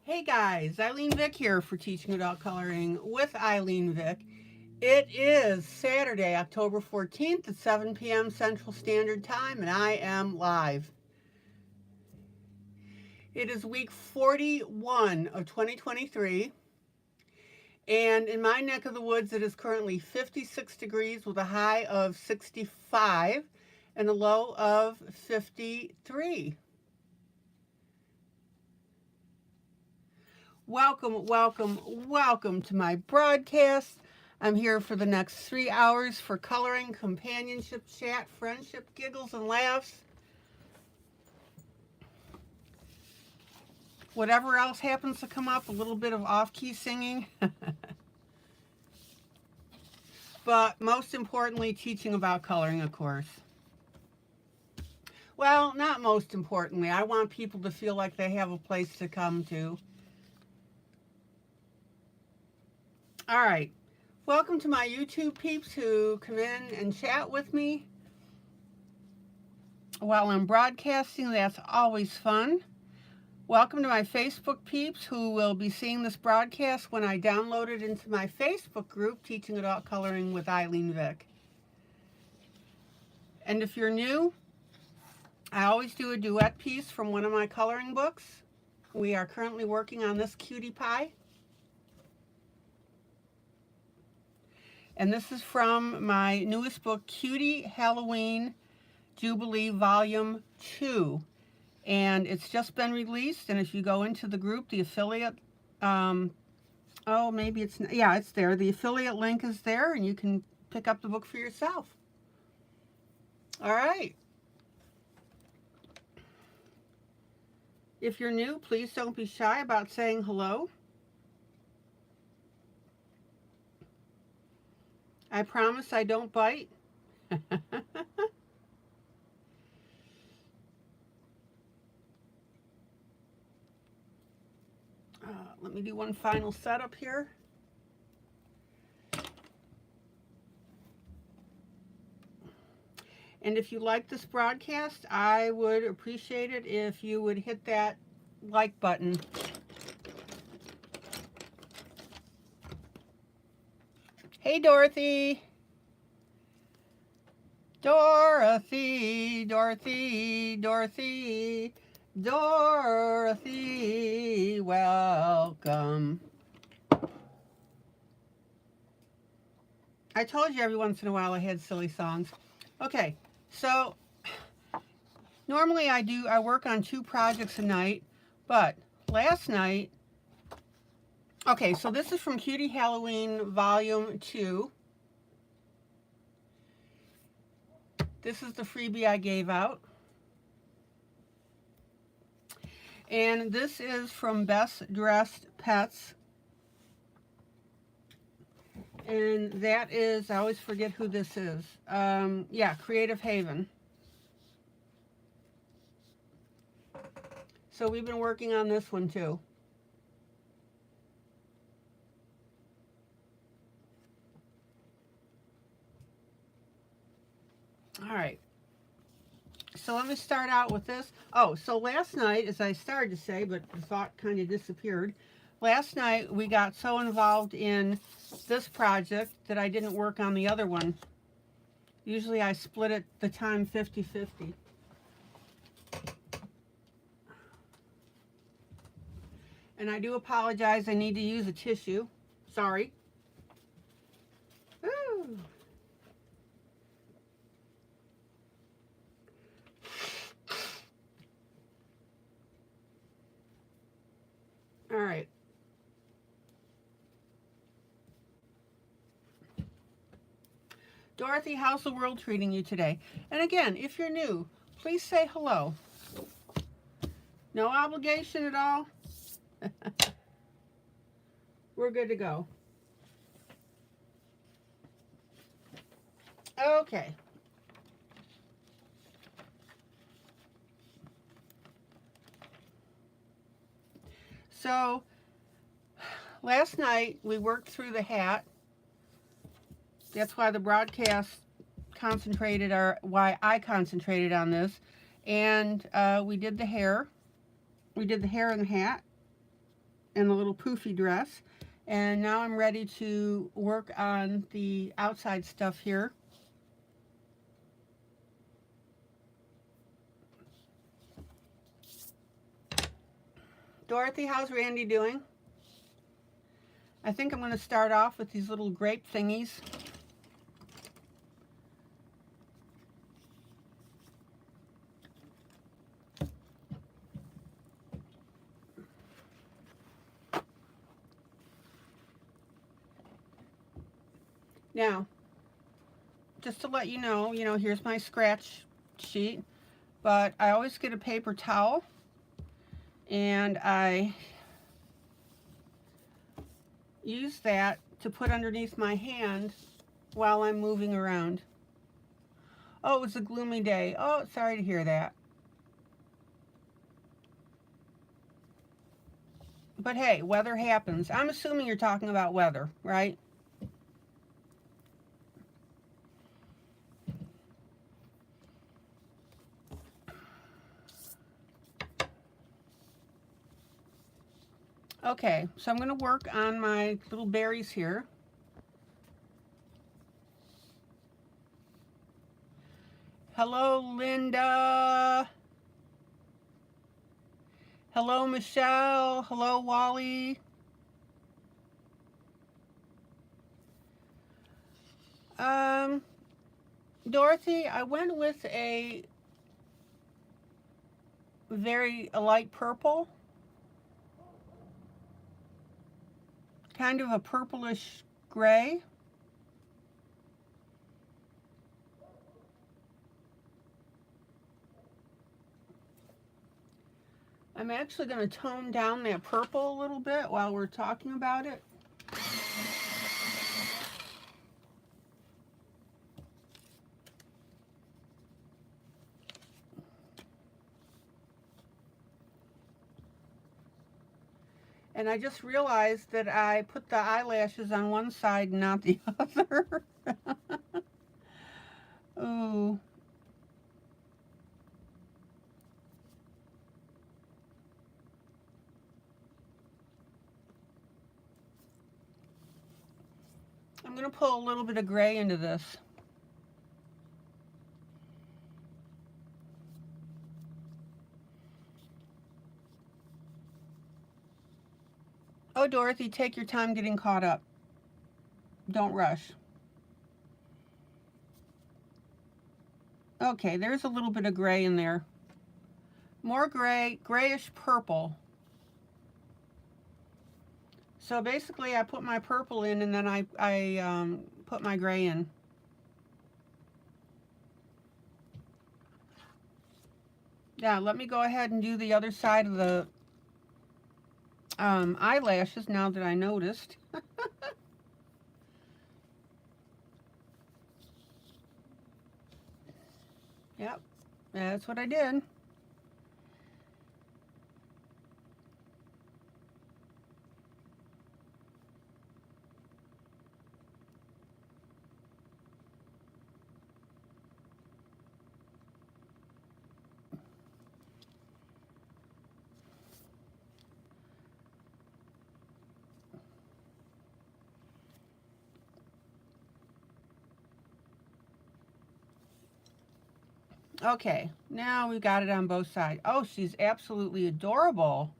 Hey guys, ILene Vick here for Teaching Adult Coloring with ILene Vick. It is Saturday, October 14th at 7 p.m. Central Standard Time, and I am live. It is week 41 of 2023, and in my neck of the woods, it is currently 56 degrees with a high of 65 and a low of 53. Welcome to my broadcast. I'm here for the next 3 hours for coloring, companionship, chat, friendship, giggles, and laughs. Whatever else happens to come up, a little bit of off-key singing. But most importantly, teaching about coloring, of course. Well, not most importantly. I want people to feel like they have a place to come to. All right. Welcome to my YouTube peeps who come in and chat with me while I'm broadcasting. That's always fun. Welcome to my Facebook peeps who will be seeing this broadcast when I download it into my Facebook group, Teaching Adult Coloring with ILene Vick. And if you're new, I always do a duet piece from one of my coloring books. We are currently working on this cutie pie. And this is from my newest book, Cutie Halloween Jubilee Volume 2. And it's just been released. And if you go into the group, the affiliate, maybe it's, yeah, it's there. The affiliate link is there, and you can pick up the book for yourself. All right. If you're new, please don't be shy about saying hello. I promise I don't bite. Let me do one final setup here. And if you like this broadcast, I would appreciate it if you would hit that like button. Hey, Dorothy. Dorothy, welcome. I told you every once in a while I had silly songs. Okay, so normally I work on 2 projects a night, but last night, okay, so this is from Cutie Halloween Volume 2. This is the freebie I gave out. And this is from Best Dressed Pets. And that is, I always forget who this is. Yeah, Creative Haven. So we've been working on this one too. All right. So let me start out with this. Oh, so last night, as I started to say, but the thought kind of disappeared. Last night, we got so involved in this project that I didn't work on the other one. Usually I split it the time 50-50. And I do apologize. I need to use a tissue. Sorry. Ooh. All right. Dorothy, how's the world treating you today? And again, if you're new, please say hello. No obligation at all. We're good to go. Okay. So last night we worked through the hat. That's why the broadcast concentrated, or why I concentrated on this. And we did the hair. We did the hair and the hat. in a little poofy dress. And now I'm ready to work on the outside stuff here. Dorothy, how's Randy doing? I think I'm going to start off with these little grape thingies. Now, just to let you know, here's my scratch sheet, but I always get a paper towel and I use that to put underneath my hand while I'm moving around. Oh, it was a gloomy day. Oh, sorry to hear that. But hey, weather happens. I'm assuming you're talking about weather, right? Okay, so I'm going to work on my little berries here. Hello, Linda. Hello, Michelle. Hello, Wally. Dorothy, I went with a light purple. Kind of a purplish gray. I'm actually going to tone down that purple a little bit while we're talking about it. And I just realized that I put the eyelashes on one side and not the other. Ooh. I'm going to pull a little bit of gray into this. Oh, Dorothy, take your time getting caught up. Don't rush. Okay, there's a little bit of gray in there. More gray, grayish purple. So basically I put my purple in and then I put my gray in. Yeah, let me go ahead and do the other side of the eyelashes now that I noticed. Yep, that's what I did. Okay, now we've got it on both sides. Oh, she's absolutely adorable.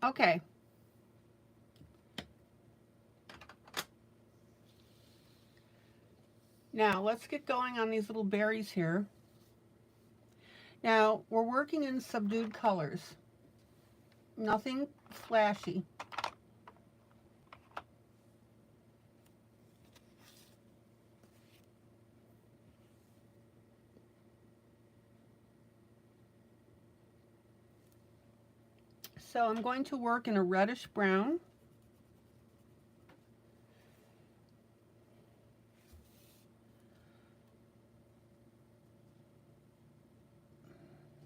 Okay. Now, let's get going on these little berries here. Now, we're working in subdued colors. Nothing flashy. So I'm going to work in a reddish brown.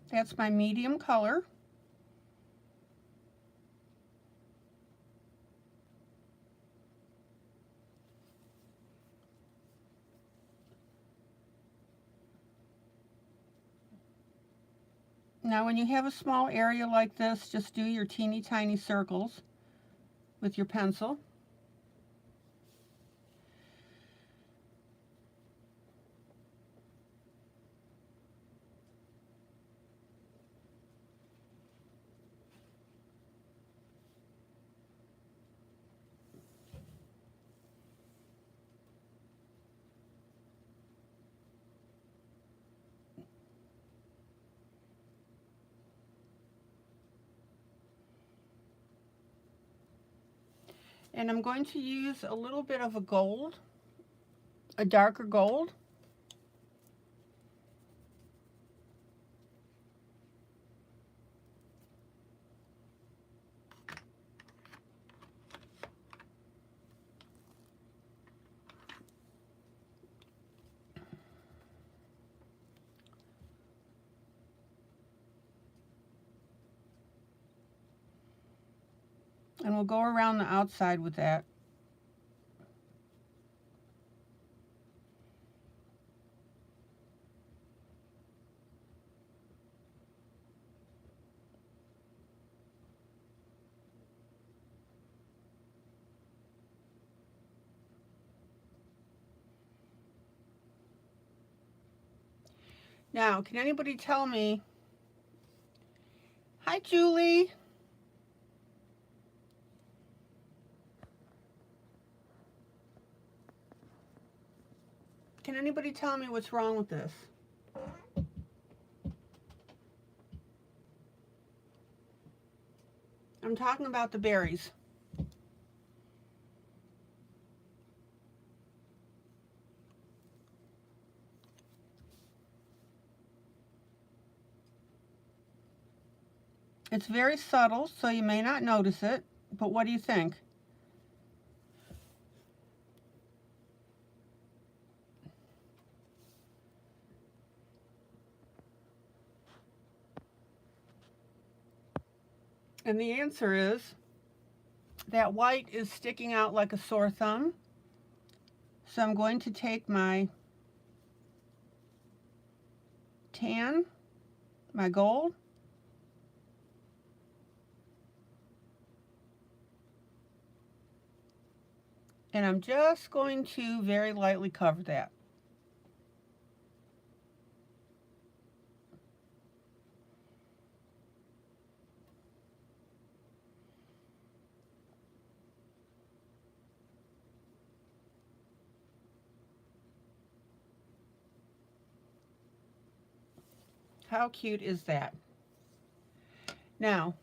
That's my medium color. Now when you have a small area like this, just do your teeny tiny circles with your pencil. And I'm going to use a little bit of a gold, a darker gold. And we'll go around the outside with that. Now, can anybody tell me? Hi, Julie. Can anybody tell me what's wrong with this? I'm talking about the berries. It's very subtle, so you may not notice it, but what do you think? And the answer is that white is sticking out like a sore thumb. So I'm going to take my tan, my gold, and I'm just going to very lightly cover that. How cute is that? Now,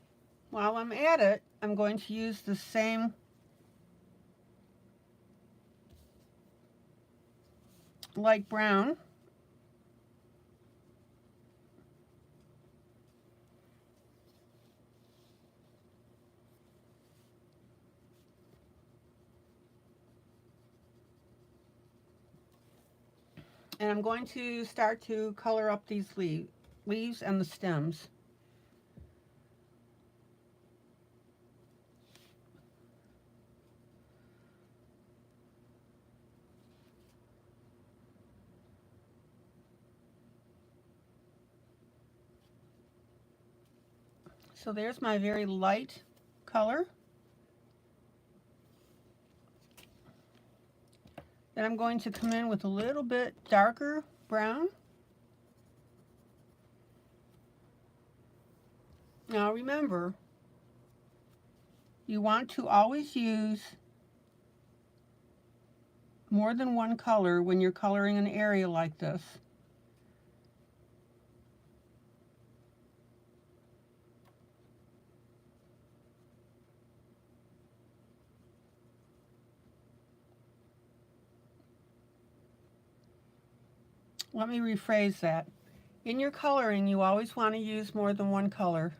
while I'm at it, I'm going to use the same light brown. And I'm going to start to color up these leaves and the stems. So there's my very light color. Then I'm going to come in with a little bit darker brown. Now remember, you want to always use more than one color when you're coloring an area like this. Let me rephrase that. In your coloring, you always want to use more than one color.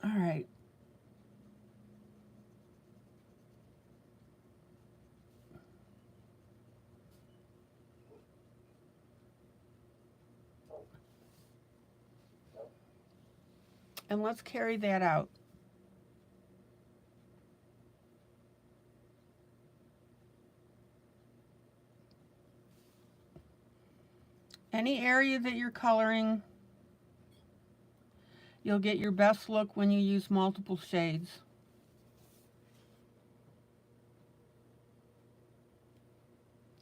All right. And let's carry that out. . Any area that you're coloring, you'll get your best look when you use multiple shades.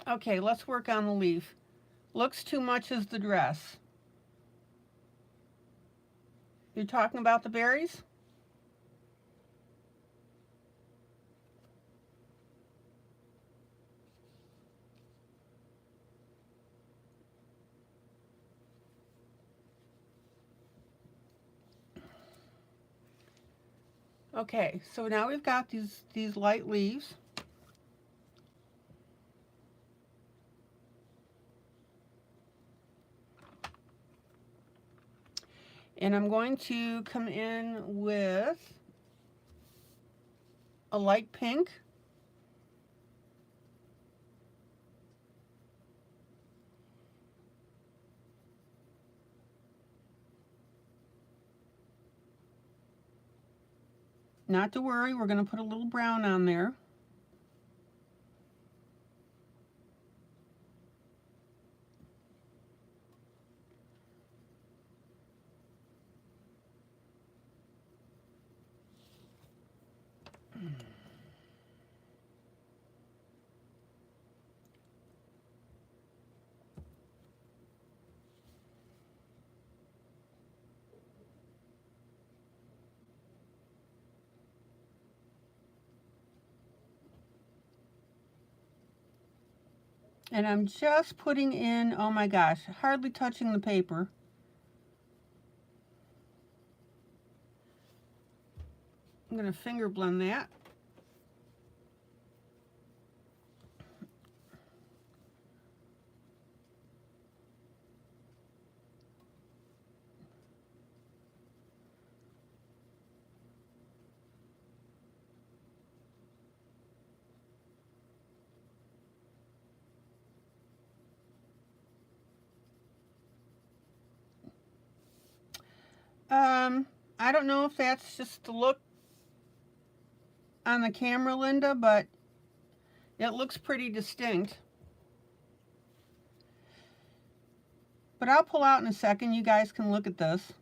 Okay, let's work on the leaf. Looks too much as the dress. You're talking about the berries? Okay, so now we've got these light leaves. And I'm going to come in with a light pink. Not to worry, we're going to put a little brown on there. And I'm just putting in, oh my gosh, hardly touching the paper. I'm going to finger blend that. I don't know if that's just the look on the camera, Linda, but it looks pretty distinct. But I'll pull out in a second. You guys can look at this.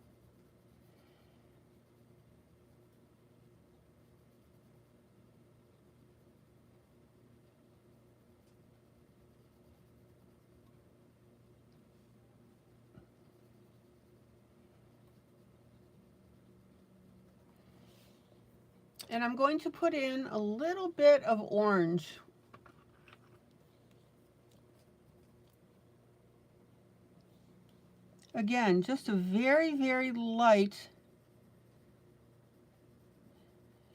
And I'm going to put in a little bit of orange. Again, just a very, very light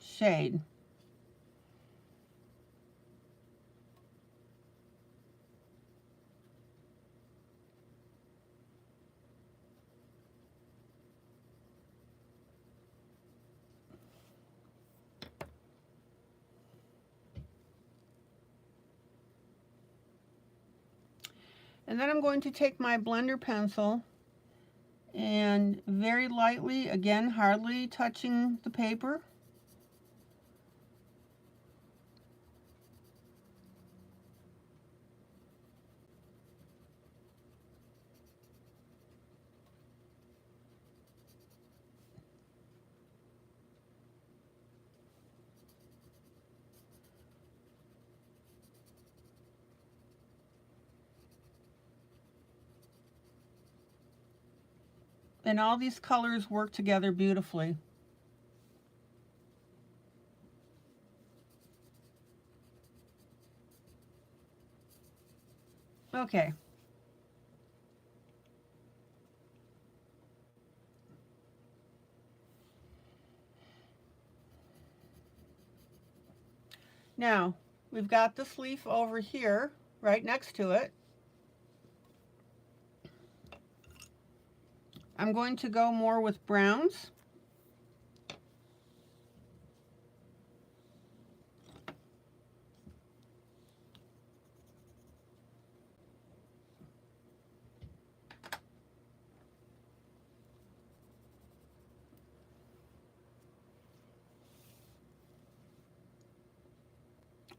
shade. And then I'm going to take my blender pencil and very lightly, again, hardly touching the paper, and all these colors work together beautifully. Okay. Now, we've got this leaf over here, right next to it. I'm going to go more with browns.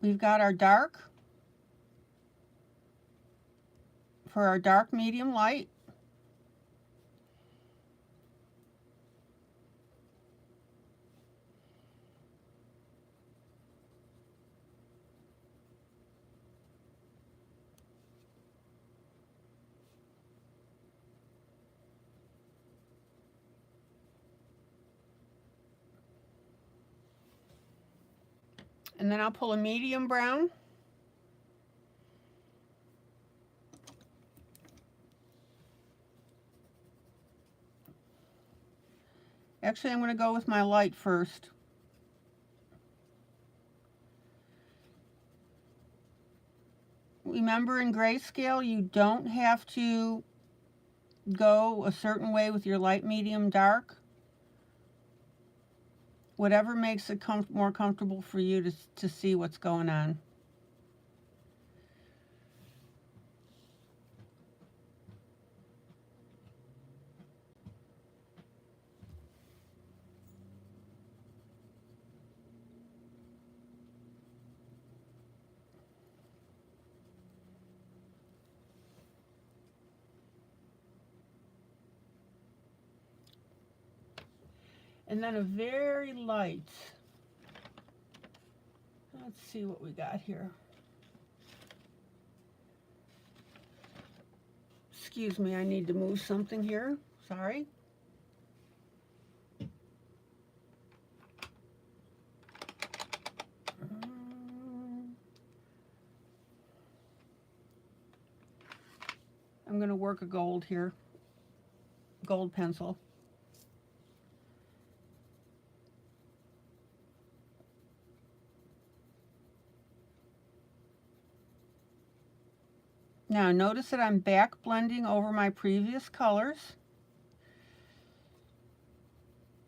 We've got our dark for our dark, medium, light. And then I'll pull a medium brown. Actually, I'm going to go with my light first. Remember, in grayscale, you don't have to go a certain way with your light, medium, dark. Whatever makes it more comfortable for you to see what's going on. And then a very light, let's see what we got here. Excuse me, I need to move something here. Sorry. I'm going to work a gold here, gold pencil. Now notice that I'm back blending over my previous colors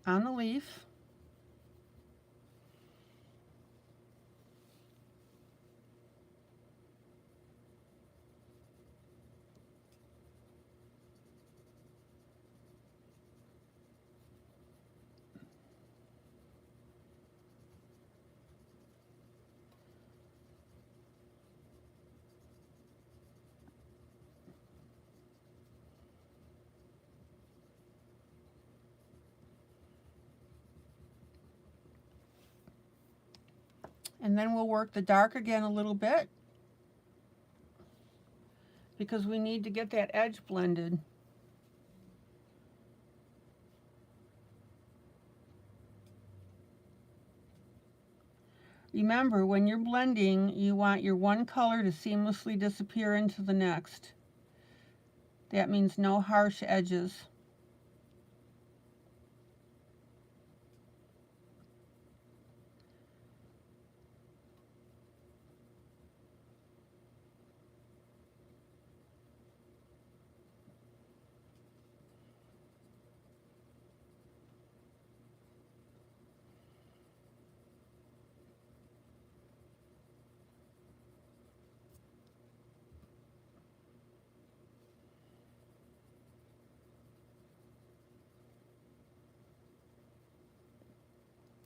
on the leaf. And then we'll work the dark again a little bit because we need to get that edge blended. Remember, when you're blending, you want your one color to seamlessly disappear into the next. That means no harsh edges.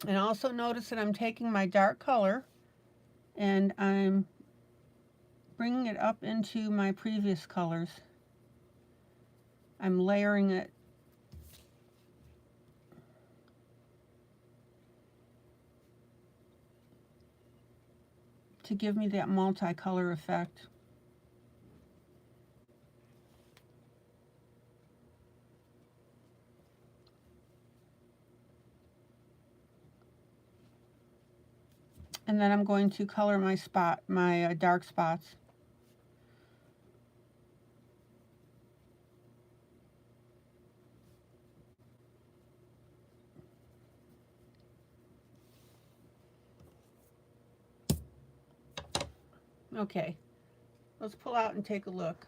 And also notice that I'm taking my dark color and I'm bringing it up into my previous colors. I'm layering it. To give me that multicolor effect. And then I'm going to color my dark spots. Okay, let's pull out and take a look.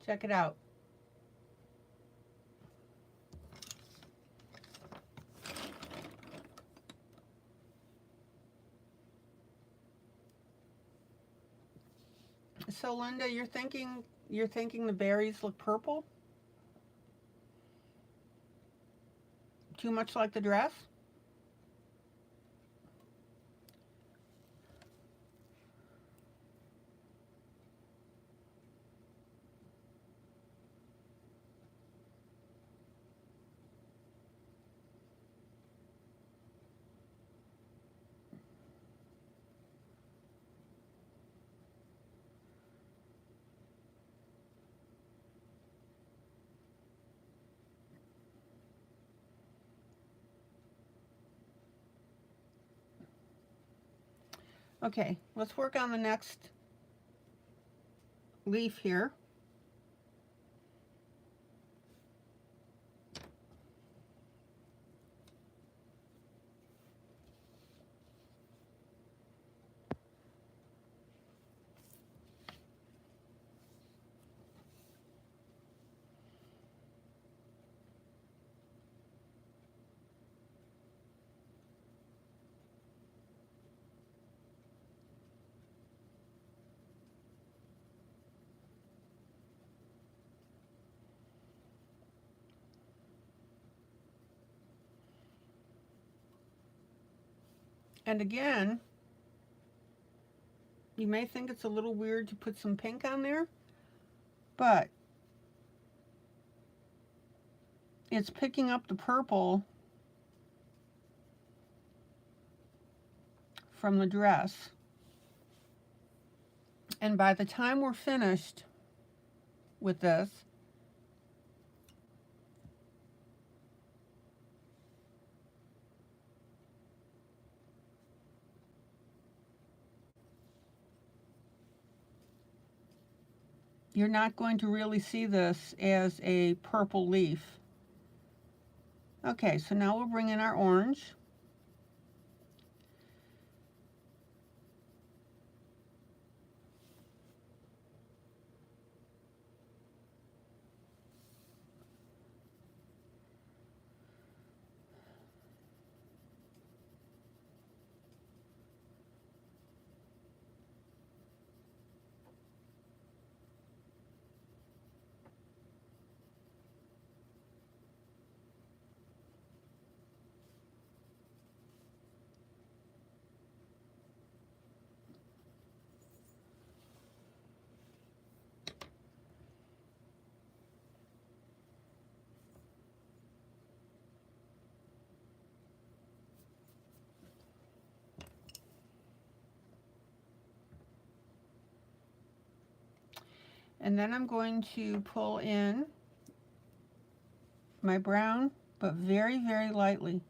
Check it out. So Linda, you're thinking the berries look purple? Too much like the dress? Okay, let's work on the next leaf here. And again, you may think it's a little weird to put some pink on there, but it's picking up the purple from the dress. And by the time we're finished with this, you're not going to really see this as a purple leaf. Okay, so now we'll bring in our orange. And then I'm going to pull in my brown, but very, very lightly.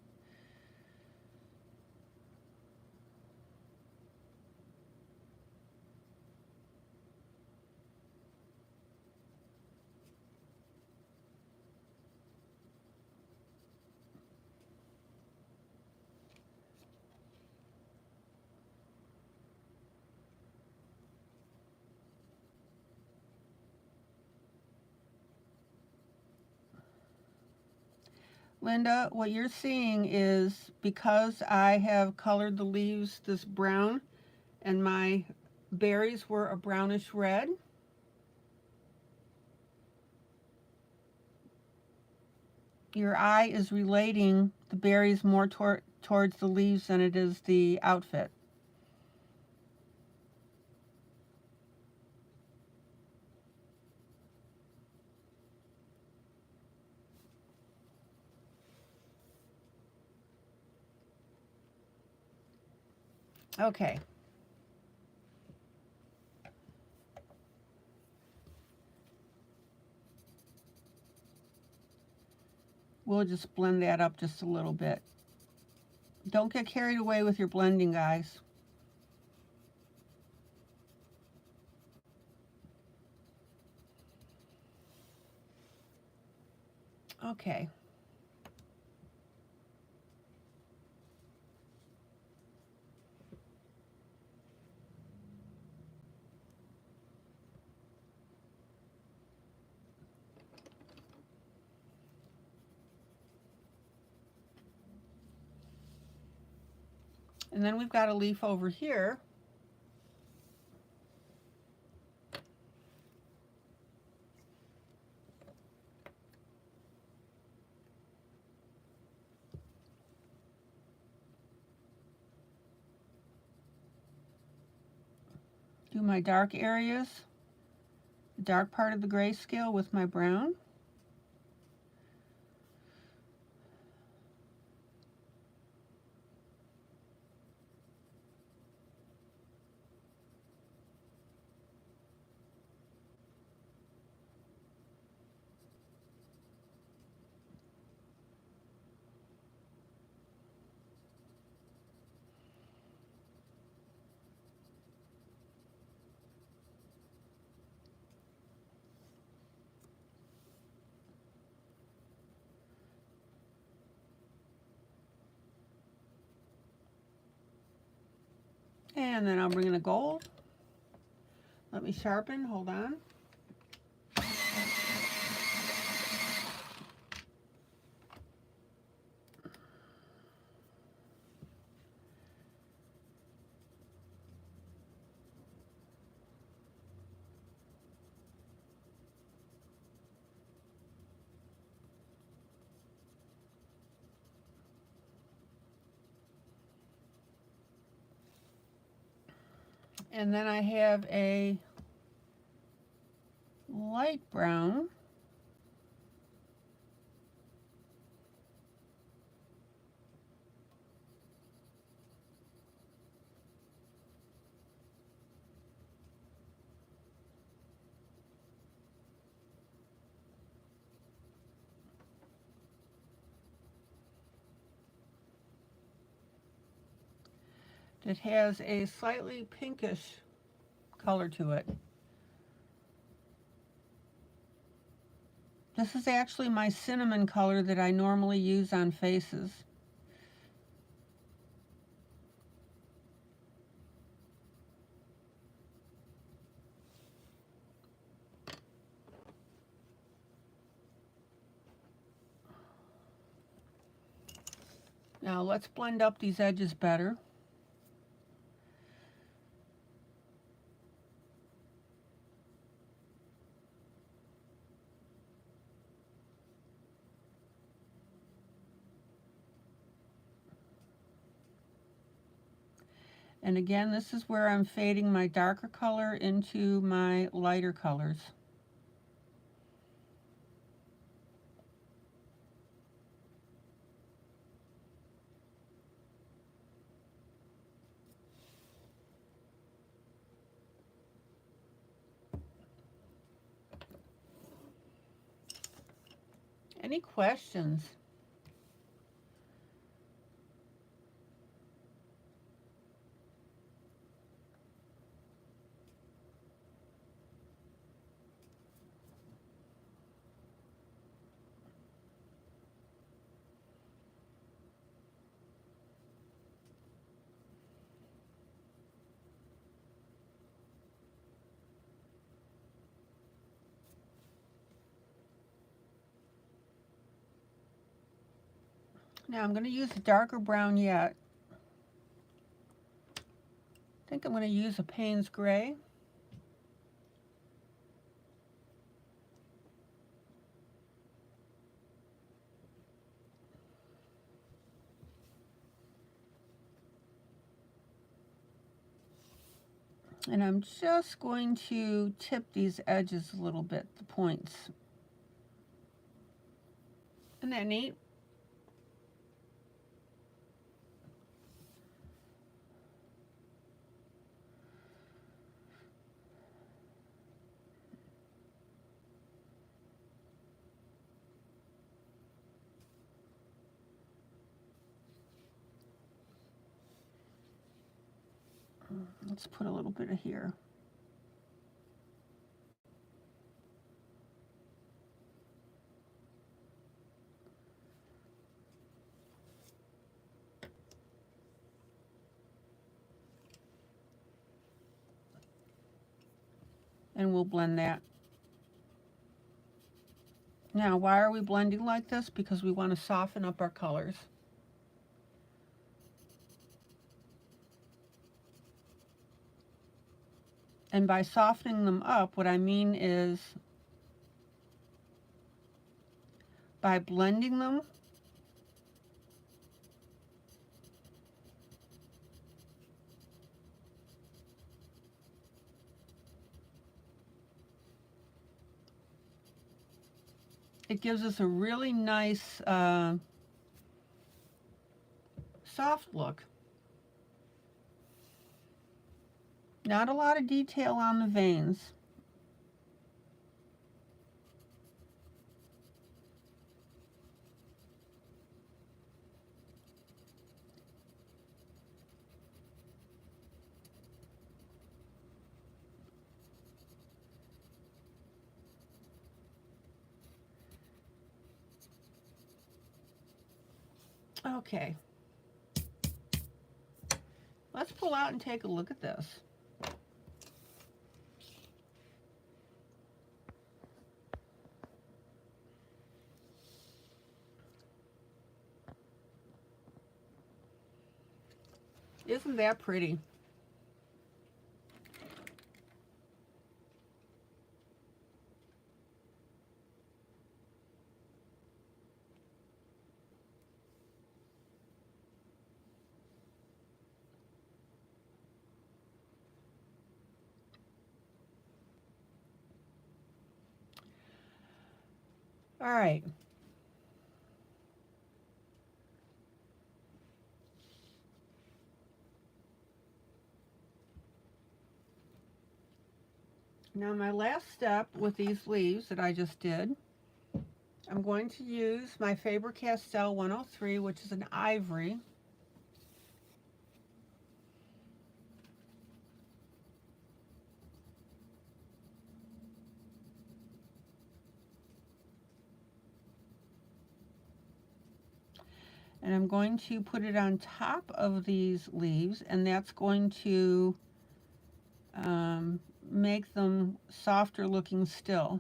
Linda, what you're seeing is because I have colored the leaves this brown and my berries were a brownish red, your eye is relating the berries more towards the leaves than it is the outfit. Okay. We'll just blend that up just a little bit. Don't get carried away with your blending, guys. Okay. And then we've got a leaf over here. Do my dark areas, the dark part of the grayscale with my brown. And then I'll bring in the gold. Let me sharpen, hold on. And then I have a light brown. It has a slightly pinkish color to it. This is actually my cinnamon color that I normally use on faces. Now let's blend up these edges better. And again, this is where I'm fading my darker color into my lighter colors. Any questions? Now I'm going to use a darker brown yet. I think I'm going to use a Payne's Gray. And I'm just going to tip these edges a little bit, the points. Isn't that neat? Let's put a little bit of here. And we'll blend that. Now, why are we blending like this? Because we want to soften up our colors. And by softening them up, what I mean is by blending them, it gives us a really nice soft look. Not a lot of detail on the veins. Okay. Let's pull out and take a look at this. Isn't that pretty? All right. Now my last step with these leaves that I just did, I'm going to use my Faber-Castell 103, which is an ivory. And I'm going to put it on top of these leaves, and that's going to make them softer looking still.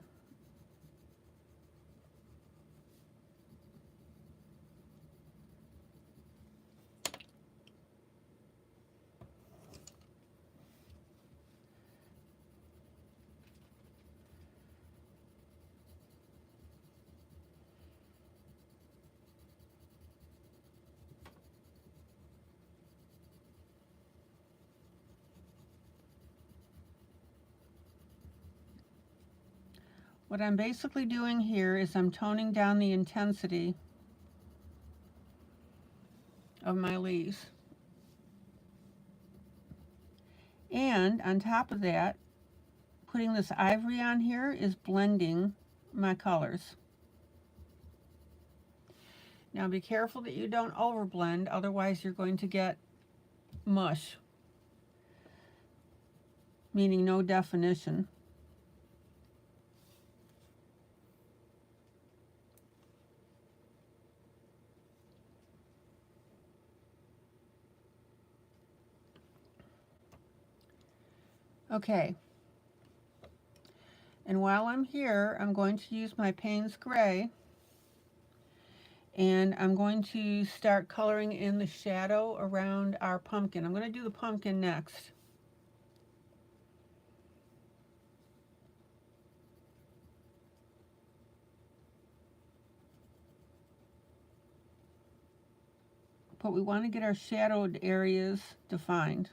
What I'm basically doing here is I'm toning down the intensity of my leaves. And on top of that, putting this ivory on here is blending my colors. Now be careful that you don't overblend, otherwise you're going to get mush, meaning no definition. Okay, and while I'm here, I'm going to use my Payne's Gray, and I'm going to start coloring in the shadow around our pumpkin. I'm going to do the pumpkin next. But we want to get our shadowed areas defined.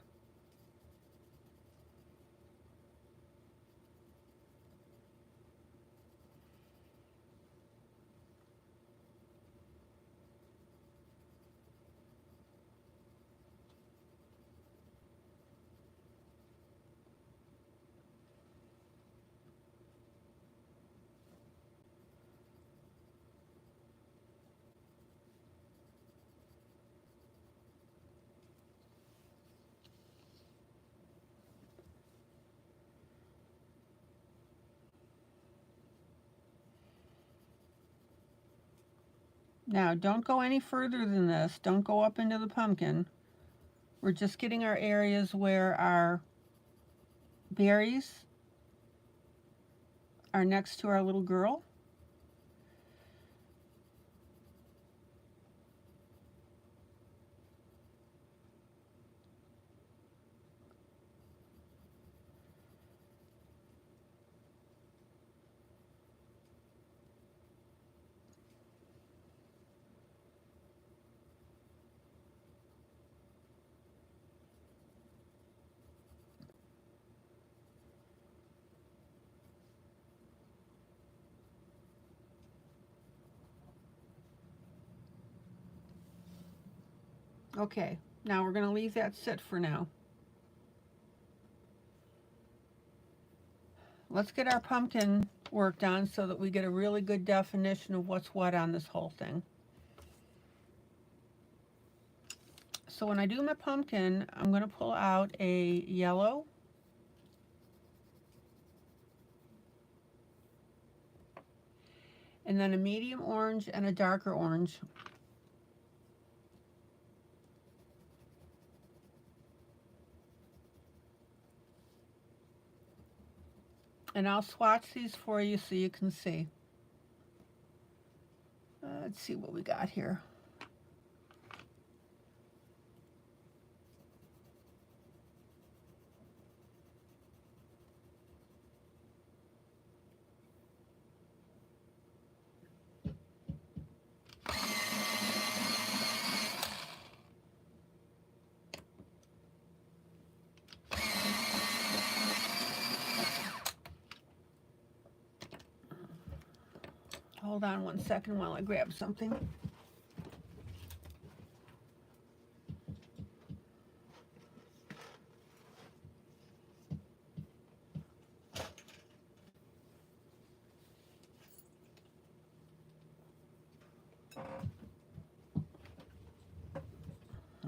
Now, don't go any further than this. Don't go up into the pumpkin. We're just getting our areas where our berries are next to our little girl. Okay, now we're going to leave that sit for now. Let's get our pumpkin worked on so that we get a really good definition of what's what on this whole thing. So when I do my pumpkin, I'm going to pull out a yellow, and then a medium orange and a darker orange. And I'll swatch these for you so you can see. Let's see what we got here. Hold on one second while I grab something.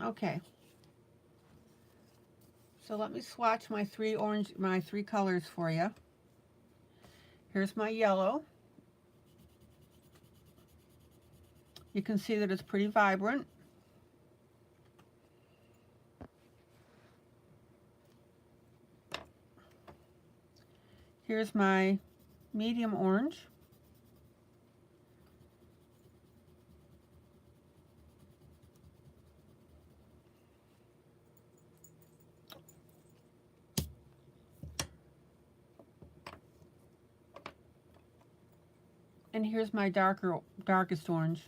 Okay. So let me swatch my three colors for you. Here's my yellow. You can see that it's pretty vibrant. Here's my medium orange. And here's my darkest orange.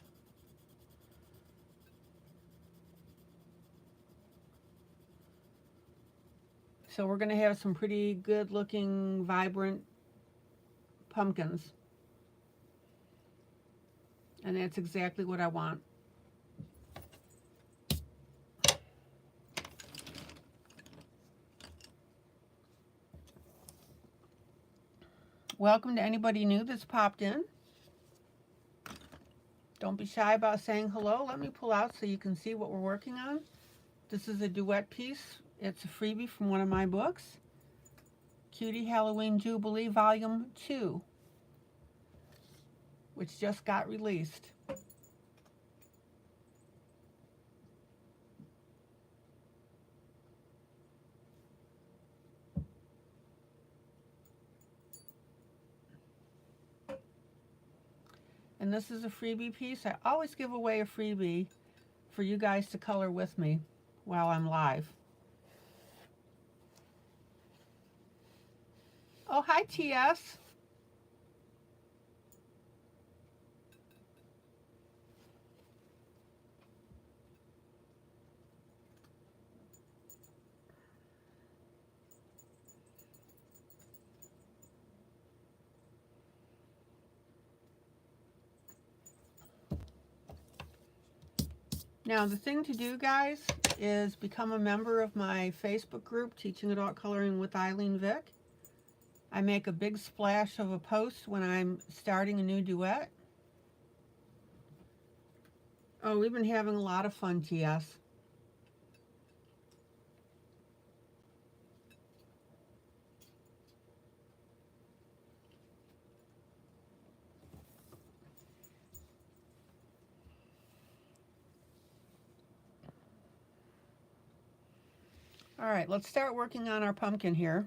So we're going to have some pretty good looking, vibrant pumpkins. And that's exactly what I want. Welcome to anybody new that's popped in. Don't be shy about saying hello. Let me pull out so you can see what we're working on. This is a duet piece. It's a freebie from one of my books, Cutie Halloween Jubilee Volume 2, which just got released. And this is a freebie piece. I always give away a freebie for you guys to color with me while I'm live. Oh, hi, TS. Now, the thing to do, guys, is become a member of my Facebook group, Teaching Adult Coloring with ILene Vick. I make a big splash of a post when I'm starting a new duet. Oh, we've been having a lot of fun, TS. All right, let's start working on our pumpkin here.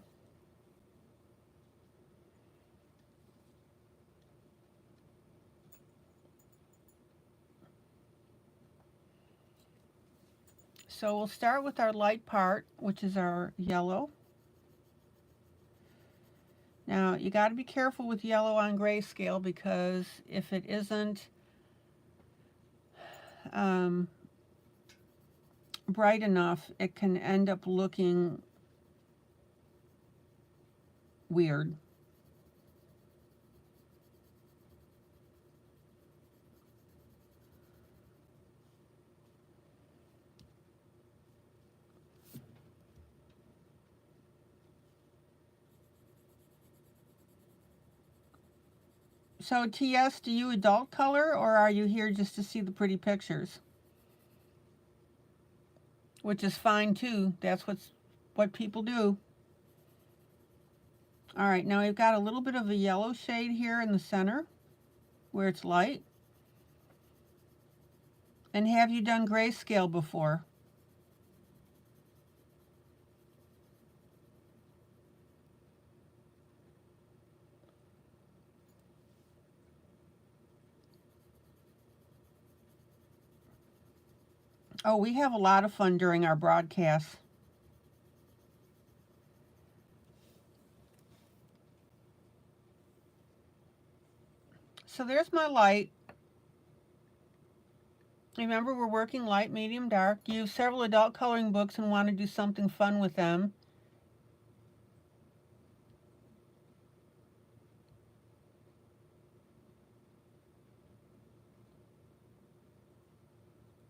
So we'll start with our light part, which is our yellow. Now, you got to be careful with yellow on grayscale, because if it isn't bright enough, it can end up looking weird. So TS, do you adult color, or are you here just to see the pretty pictures? Which is fine too. That's what people do. All right, now we've got a little bit of a yellow shade here in the center where it's light. And have you done grayscale before? Oh, we have a lot of fun during our broadcasts. So there's my light. Remember, we're working light, medium, dark. You have several adult coloring books and want to do something fun with them.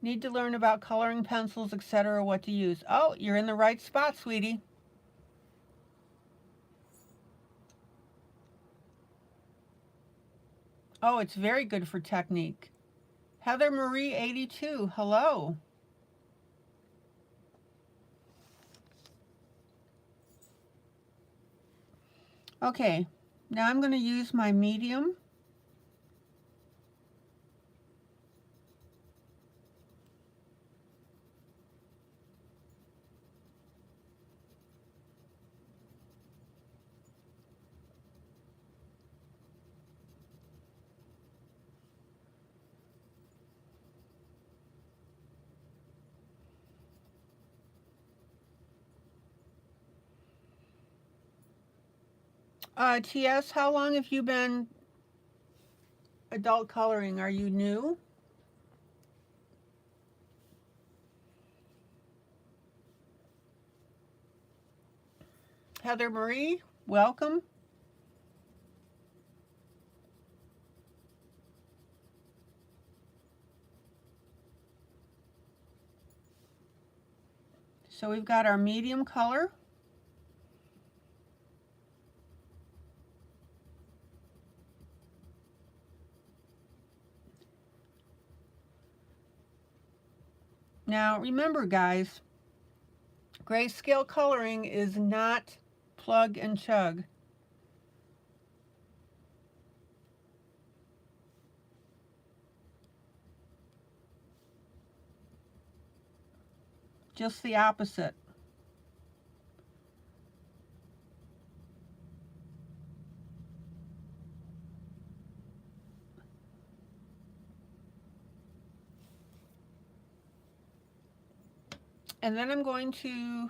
Need to learn about coloring pencils, etc., what to use. Oh, you're in the right spot, sweetie. Oh, it's very good for technique. Heather Marie 82, hello. Okay, now I'm going to use my medium. TS, how long have you been adult coloring? Are you new? Heather Marie, welcome. So we've got our medium color. Now remember, guys, grayscale coloring is not plug and chug. Just the opposite. And then I'm going to,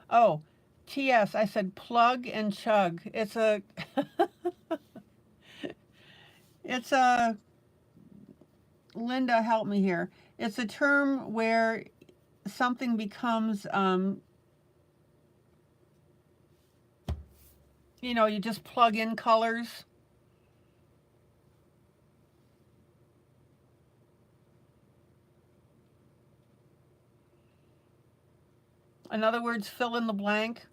oh, TS, I said plug and chug. It's a, it's a, Linda, help me here. It's a term where something becomes, you know, you just plug in colors. In other words, fill in the blank.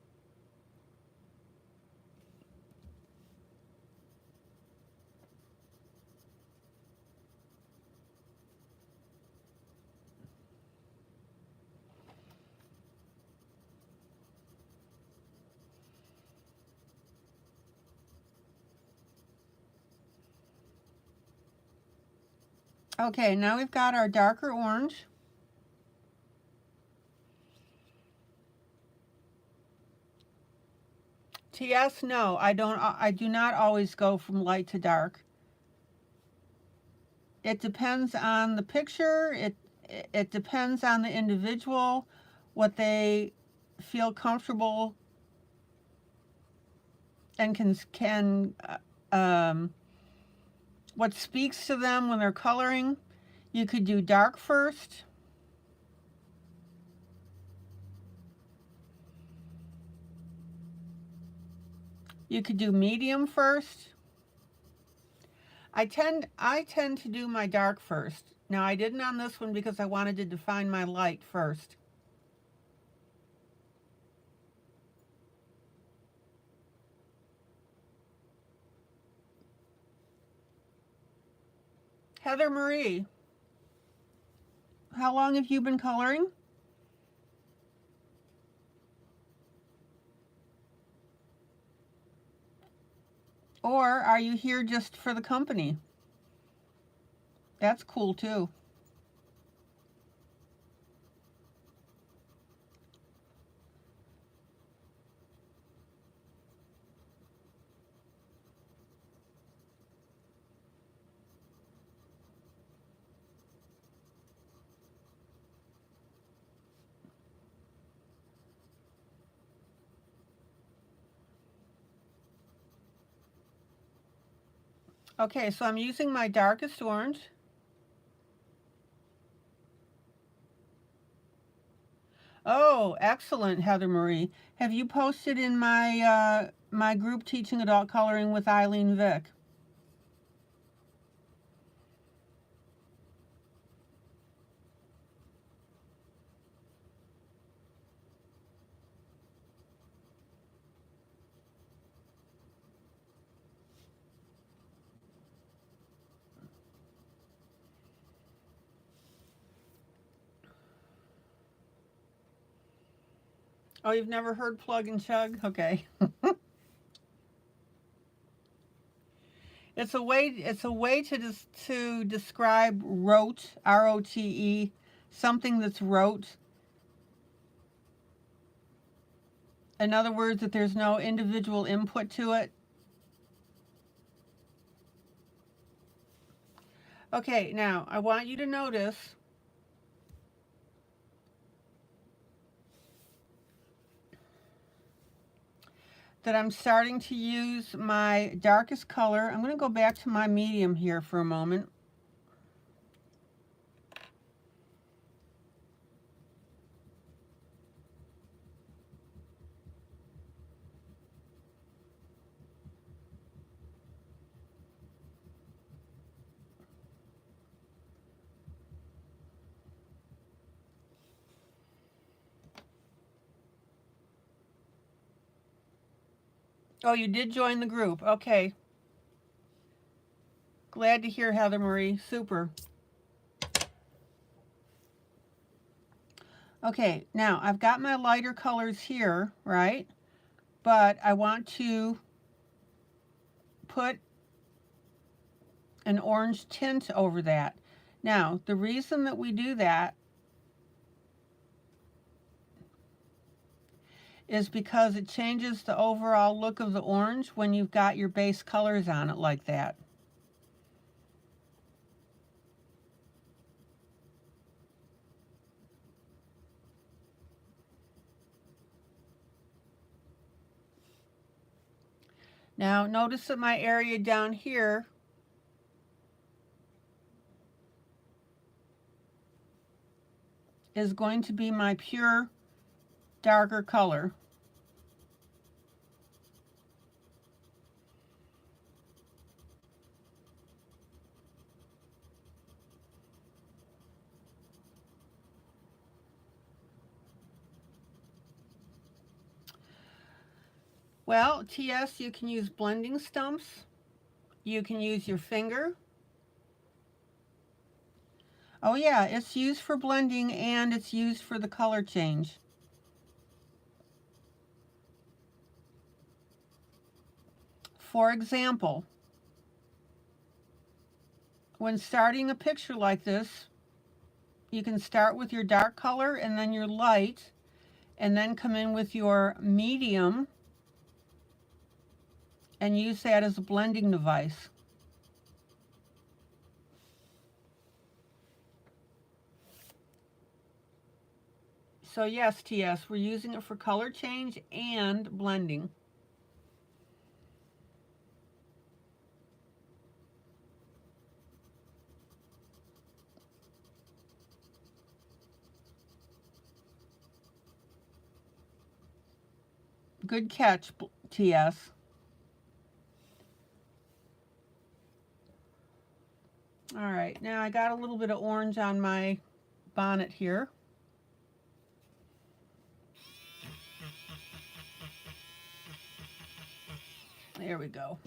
Okay, now we've got our darker orange. TS, no, I do not always go from light to dark. It depends on the picture. It depends on the individual, what they feel comfortable and can what speaks to them when they're coloring. You could do dark first. You could do medium first. I tend to do my dark first. Now I didn't on this one because I wanted to define my light first. Heather Marie, how long have you been coloring? Or are you here just for the company? That's cool too. Okay, so I'm using my darkest orange. Oh, excellent, Heather Marie. Have you posted in my my group Teaching Adult Coloring with ILene Vick? Oh, you've never heard plug and chug? Okay. It's a way to describe rote, R-O-T-E, something that's rote. In other words, that there's no individual input to it. Okay, now I want you to notice that I'm starting to use my darkest color. I'm going to go back to my medium here for a moment. Oh, you did join the group. Okay. Glad to hear, Heather Marie. Super. Okay, now I've got my lighter colors here, right? But I want to put an orange tint over that. Now, the reason that we do that is because it changes the overall look of the orange when you've got your base colors on it like that. Now, notice that my area down here is going to be my pure darker color. Well, TS, you can use blending stumps. You can use your finger. Oh yeah, it's used for blending and it's used for the color change. For example, when starting a picture like this, you can start with your dark color and then your light, and then come in with your medium and use that as a blending device. So yes, TS, we're using it for color change and blending. Good catch, TS. All right, now I got a little bit of orange on my bonnet here. There we go.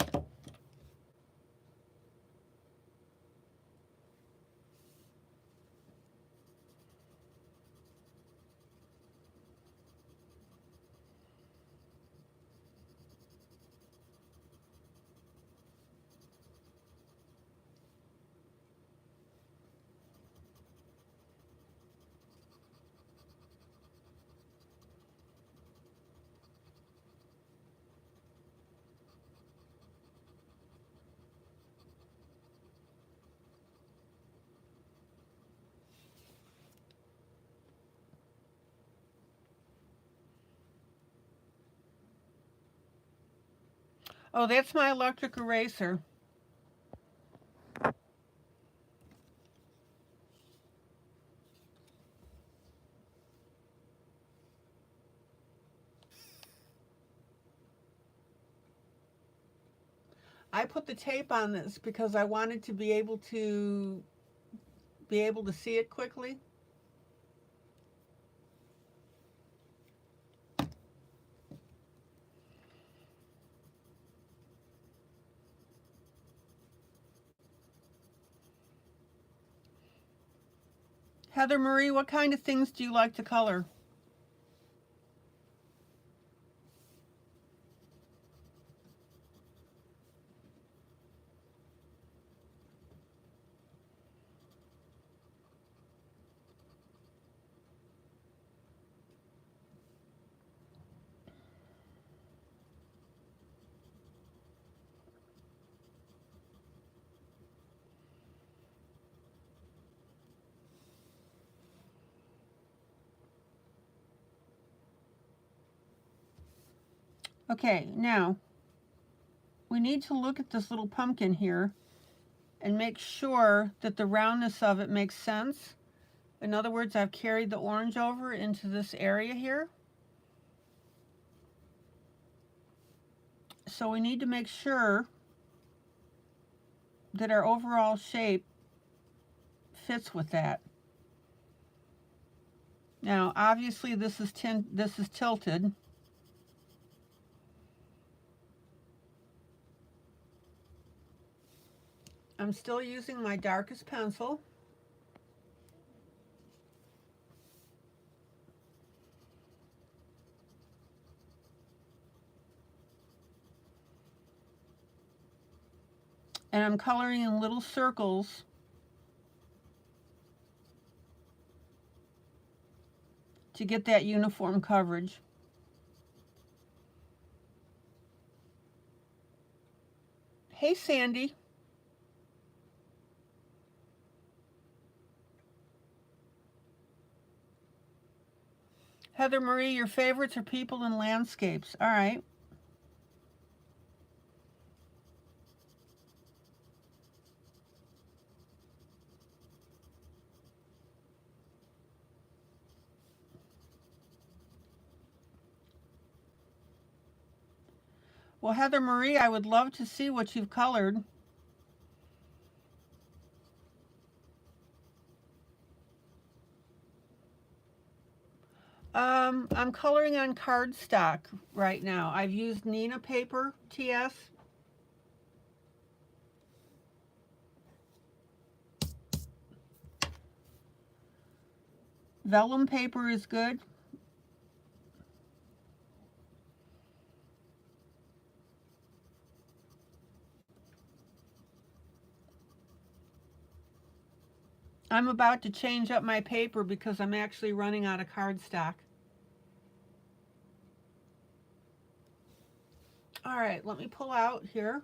Oh, that's my electric eraser. I put the tape on this because I wanted to be able to see it quickly. Heather Marie, what kind of things do you like to color? Okay, now we need to look at this little pumpkin here and make sure that the roundness of it makes sense. In other words, I've carried the orange over into this area here. So we need to make sure that our overall shape fits with that. Now, obviously this is tilted. I'm still using my darkest pencil. And I'm coloring in little circles to get that uniform coverage. Hey, Sandy. Heather Marie, your favorites are people and landscapes. All right. Well, Heather Marie, I would love to see what you've colored. I'm coloring on cardstock right now. I've used Nina paper, TS. Vellum paper is good. I'm about to change up my paper because I'm actually running out of cardstock. All right, let me pull out here.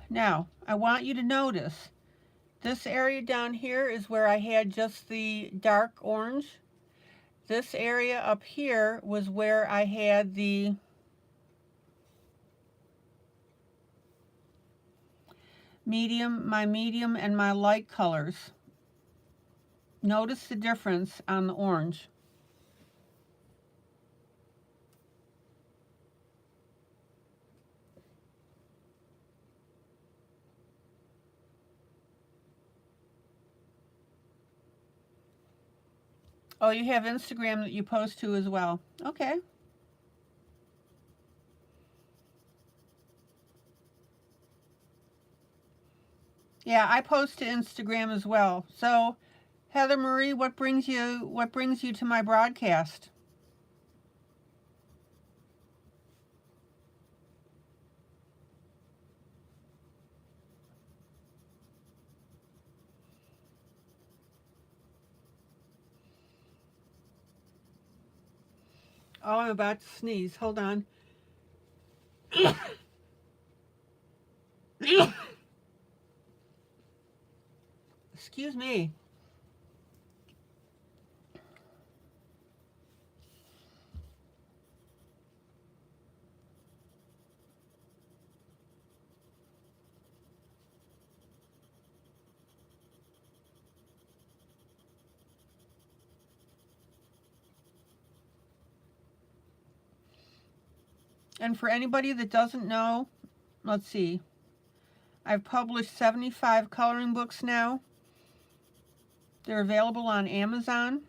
Now, I want you to notice this area down here is where I had just the dark orange. This area up here was where I had the medium and my light colors. Notice the difference on the orange. Oh, you have Instagram that you post to as well. Okay. Yeah, I post to Instagram as well. So, Heather Marie, what brings you to my broadcast? Oh, I'm about to sneeze. Hold on. Excuse me. And for anybody that doesn't know, let's see, I've published 75 coloring books now. They're available on Amazon.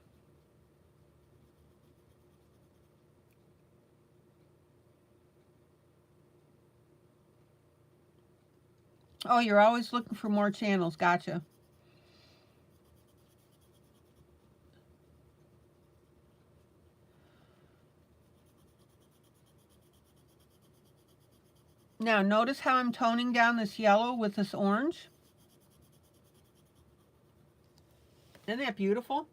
Oh, you're always looking for more channels. Gotcha. Now, notice how I'm toning down this yellow with this orange? Isn't that beautiful?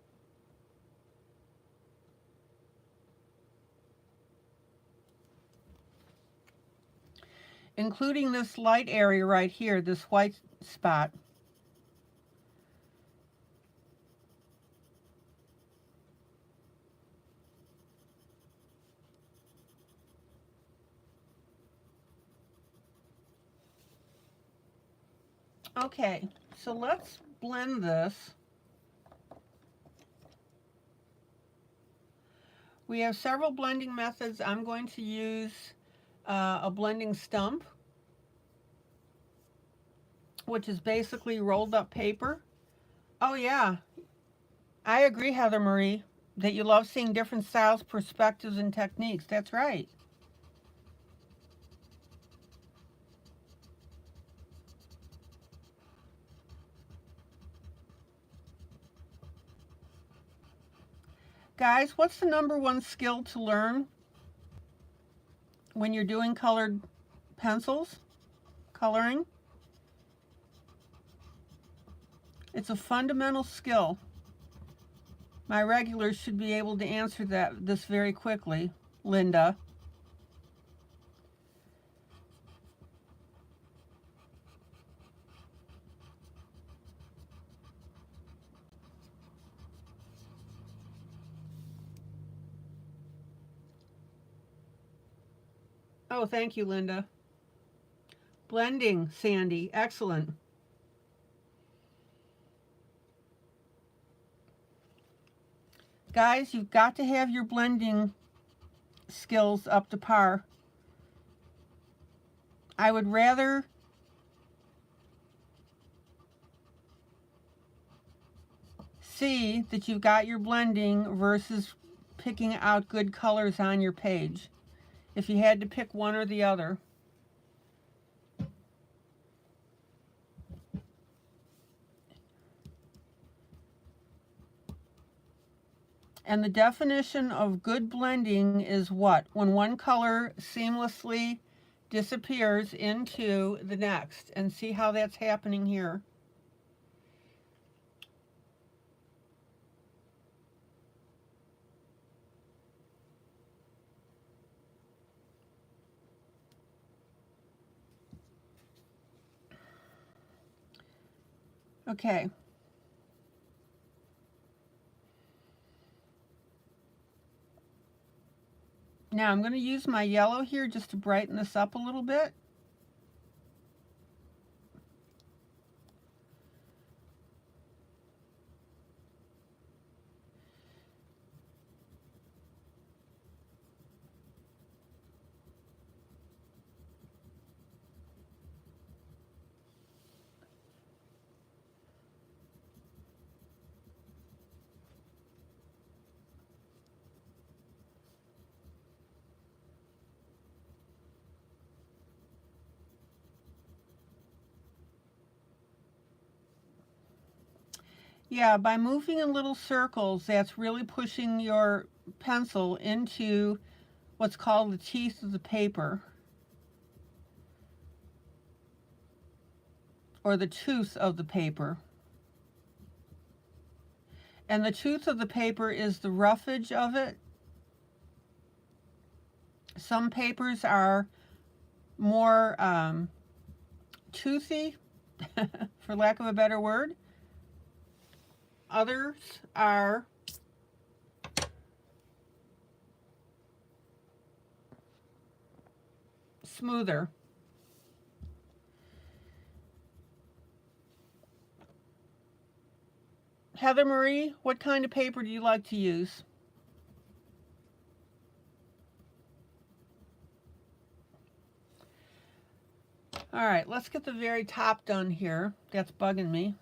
Including this light area right here, this white spot. Okay, so let's blend this. We have several blending methods. I'm going to use a blending stump, which is basically rolled up paper. Oh yeah, I agree, Heather Marie, that you love seeing different styles, perspectives, and techniques. That's right. Guys, what's the #1 skill to learn when you're doing colored pencils, coloring? It's a fundamental skill. My regulars should be able to answer this very quickly, Linda. Oh, thank you, Linda. Blending, Sandy. Excellent. Guys, you've got to have your blending skills up to par. I would rather see that you've got your blending versus picking out good colors on your page, if you had to pick one or the other. And the definition of good blending is what? When one color seamlessly disappears into the next. And see how that's happening here. Okay. Now I'm going to use my yellow here just to brighten this up a little bit. Yeah, by moving in little circles, that's really pushing your pencil into what's called the teeth of the paper, or the tooth of the paper. And the tooth of the paper is the roughage of it. Some papers are more toothy, for lack of a better word. Others are smoother. Heather Marie, what kind of paper do you like to use? All right, let's get the very top done here. That's bugging me.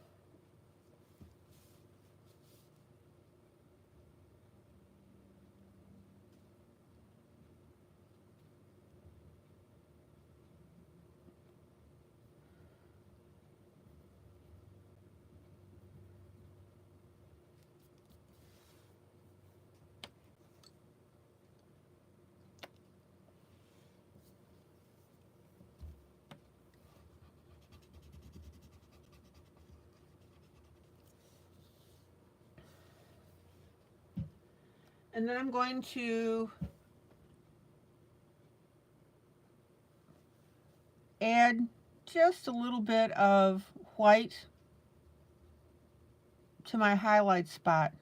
And then I'm going to add just a little bit of white to my highlight spot.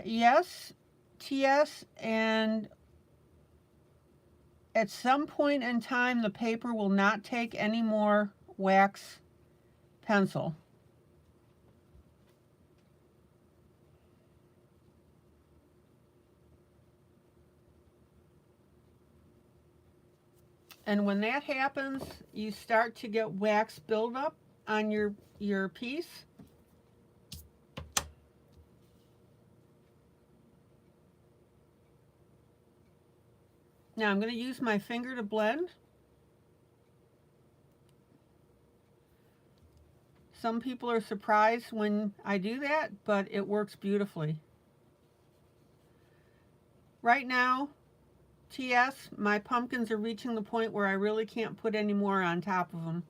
Yes, TS, and at some point in time the paper will not take any more wax pencil. And when that happens, you start to get wax buildup on your piece. Now I'm going to use my finger to blend. Some people are surprised when I do that, but it works beautifully. Right now, TS, my pumpkins are reaching the point where I really can't put any more on top of them.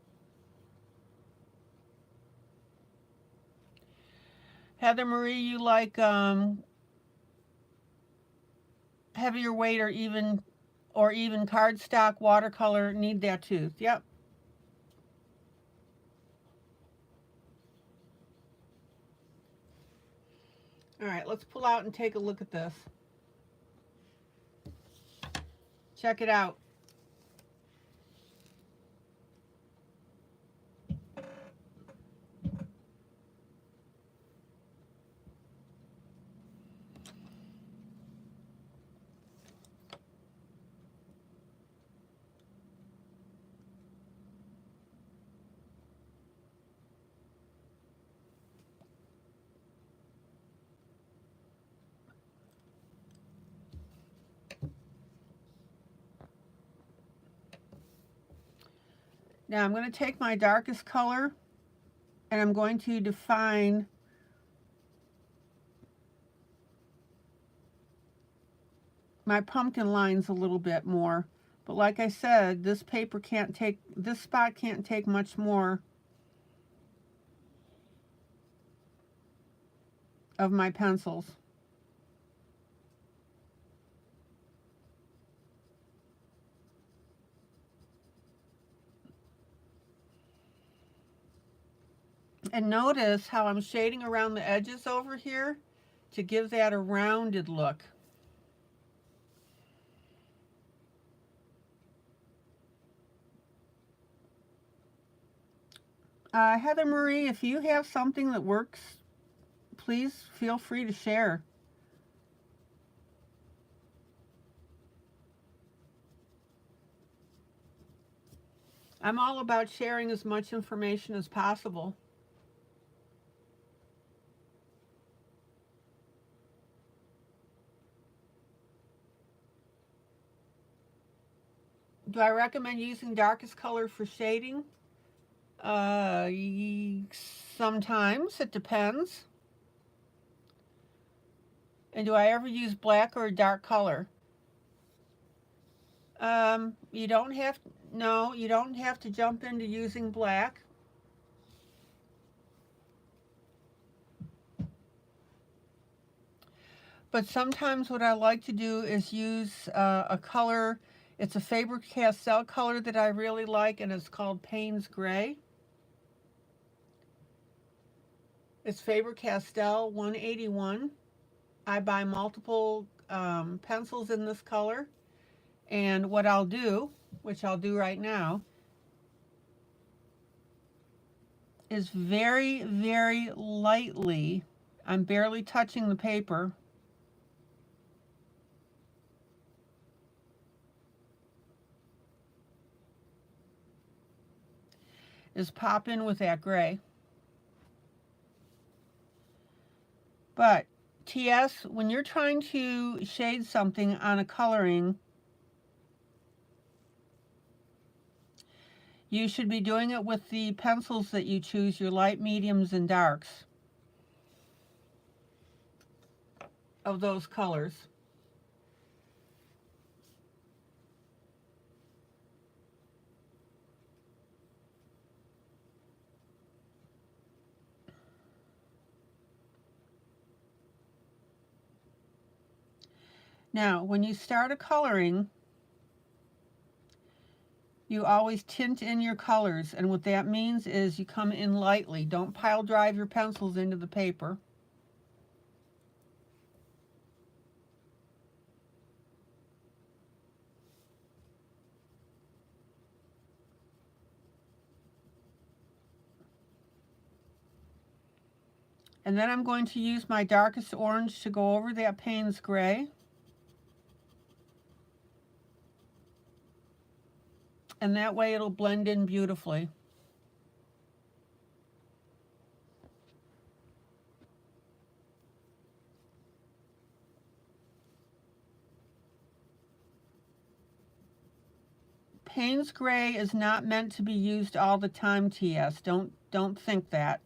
Heather Marie, you like heavier weight or even cardstock watercolor? Need that too. Yep. All right, let's pull out and take a look at this. Check it out. Now I'm going to take my darkest color and I'm going to define my pumpkin lines a little bit more. But like I said, this spot can't take much more of my pencils. And notice how I'm shading around the edges over here to give that a rounded look. Heather Marie, if you have something that works, please feel free to share. I'm all about sharing as much information as possible. Do I recommend using darkest color for shading? Sometimes, it depends. And do I ever use black or a dark color? You don't have to jump into using black. But sometimes what I like to do is use a color. It's a Faber-Castell color that I really like, and it's called Payne's Gray. It's Faber-Castell 181. I buy multiple pencils in this color. And what I'll do, which I'll do right now, is very, very lightly, I'm barely touching the paper, is pop in with that gray. But TS, when you're trying to shade something on a coloring, you should be doing it with the pencils that you choose, your light, mediums, and darks of those colors. Now, when you start a coloring, you always tint in your colors, and what that means is you come in lightly. Don't pile drive your pencils into the paper. And then I'm going to use my darkest orange to go over that Payne's gray. And that way it'll blend in beautifully. Payne's gray is not meant to be used all the time, TS. Don't think that.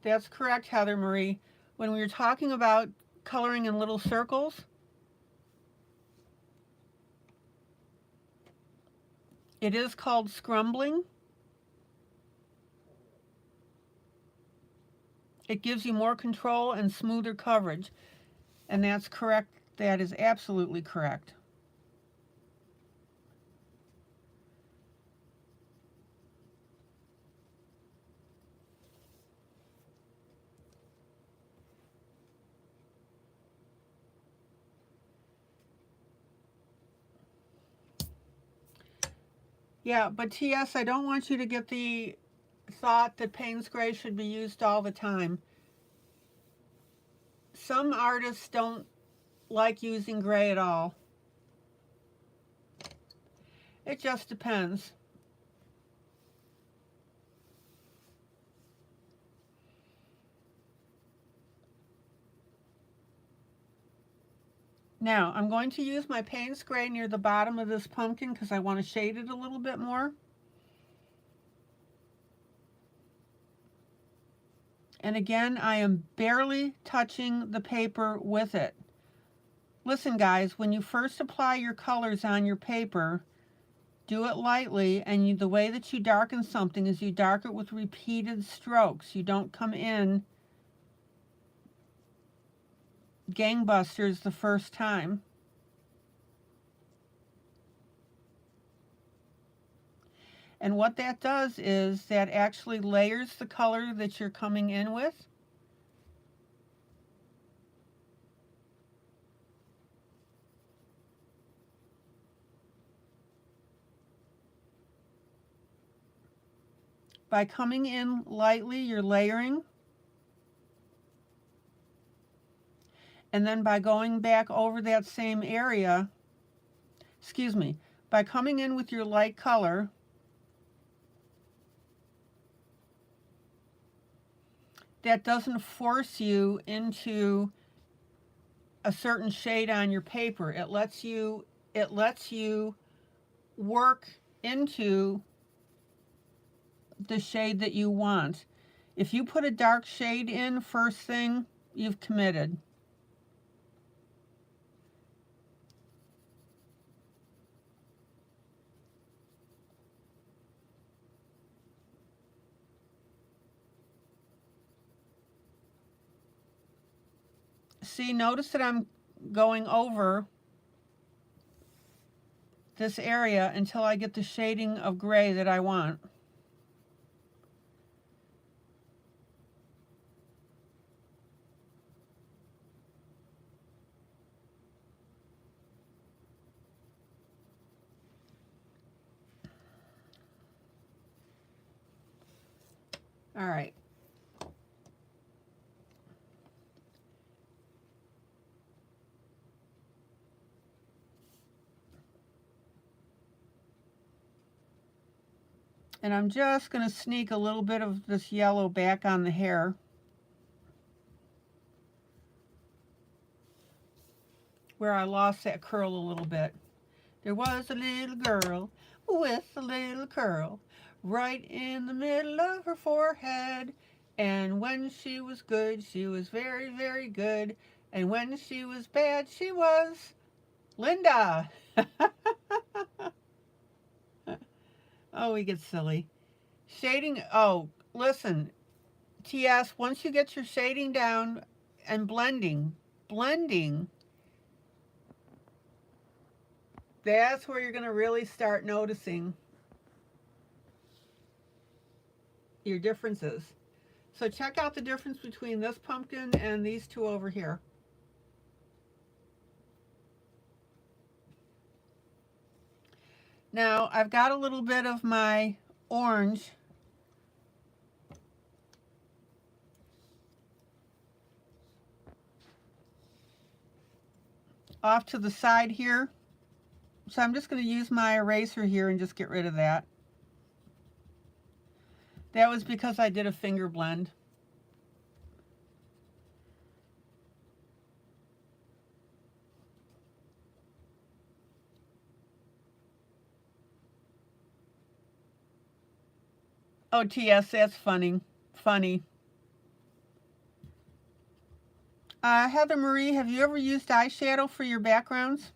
That's correct, Heather Marie. When we were talking about coloring in little circles, it is called scrumbling. It gives you more control and smoother coverage. And that's correct. That is absolutely correct. Yeah, but TS, I don't want you to get the thought that Payne's gray should be used all the time. Some artists don't like using gray at all. It just depends. Now, I'm going to use my Payne's gray near the bottom of this pumpkin because I want to shade it a little bit more. And again, I am barely touching the paper with it. Listen, guys, when you first apply your colors on your paper, do it lightly, and the way that you darken something is you darken it with repeated strokes. You don't come in gangbusters the first time. And what that does is that actually layers the color that you're coming in with. By coming in lightly, you're layering. And then by going back over that same area, by coming in with your light color, that doesn't force you into a certain shade on your paper. It lets you work into the shade that you want. If you put a dark shade in first thing, you've committed. See, notice that I'm going over this area until I get the shading of gray that I want. All right. And I'm just going to sneak a little bit of this yellow back on the hair. Where I lost that curl a little bit. There was a little girl with a little curl right in the middle of her forehead. And when she was good, she was very, very good. And when she was bad, she was Linda. Oh, we get silly. Shading, oh, listen, TS, once you get your shading down and blending, that's where you're going to really start noticing your differences. So check out the difference between this pumpkin and these two over here. Now I've got a little bit of my orange off to the side here. So I'm just going to use my eraser here and just get rid of that. That was because I did a finger blend. Oh, TS, that's funny. Funny. Heather Marie, have you ever used eyeshadow for your backgrounds?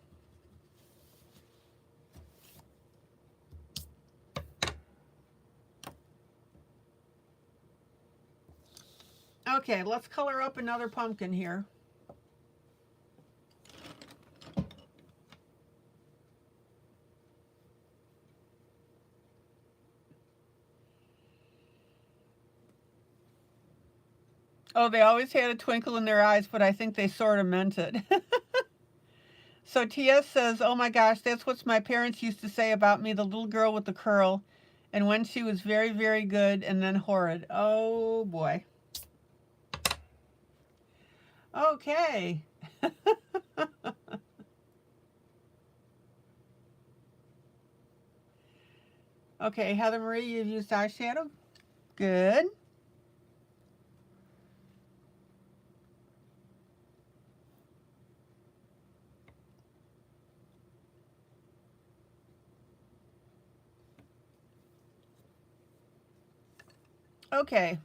Okay, let's color up another pumpkin here. Oh, they always had a twinkle in their eyes, but I think they sort of meant it. So TS says, oh my gosh, that's what my parents used to say about me, the little girl with the curl. And when she was very, very good and then horrid. Oh boy. Okay. Okay, Heather Marie, you've used eyeshadow? Good. Okay.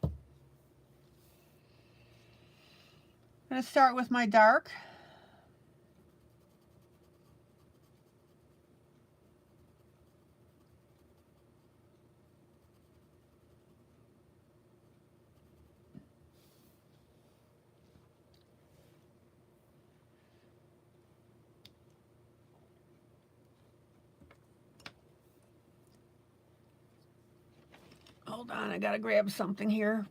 I'm going to start with my dark. Hold on, I gotta grab something here.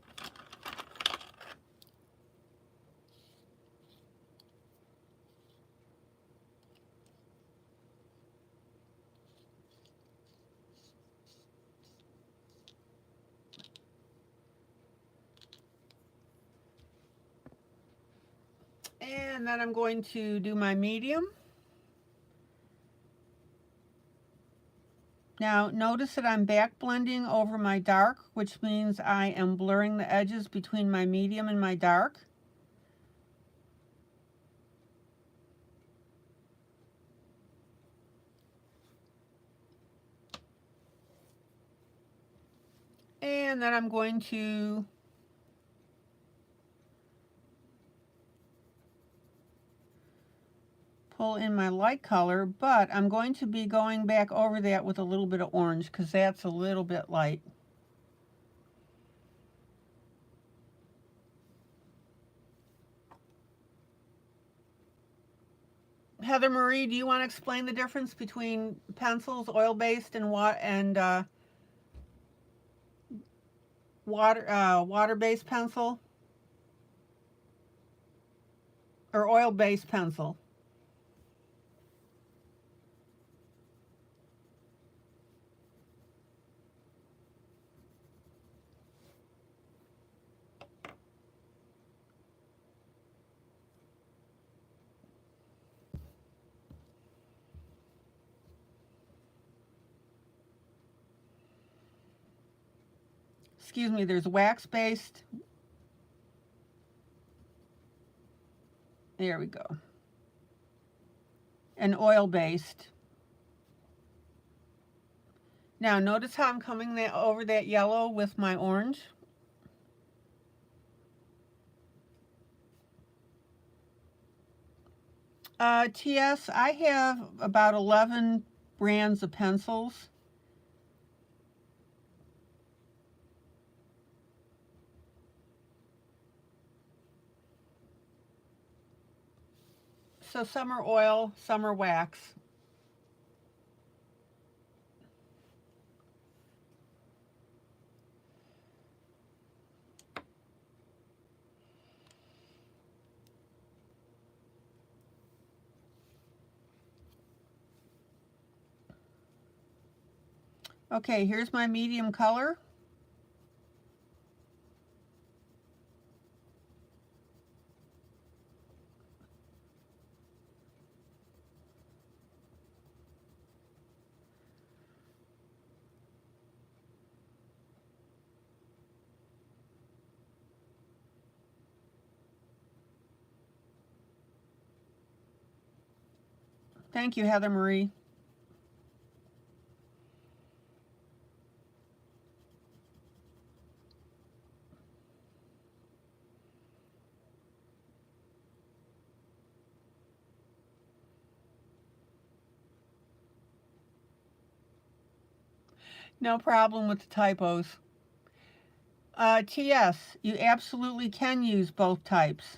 And then I'm going to do my medium. Now notice that I'm back blending over my dark, which means I am blurring the edges between my medium and my dark. And then I'm going to pull in my light color, but I'm going to be going back over that with a little bit of orange because that's a little bit light. Heather Marie, do you want to explain the difference between pencils, oil-based, and water-based pencil or oil-based pencil? excuse me, there's wax-based. There we go. And oil-based. Now notice how I'm coming over that yellow with my orange. TS, I have about 11 brands of pencils. So some are oil, some are wax. Okay, here's my medium color. Thank you, Heather Marie. No problem with the typos. TS, you absolutely can use both types.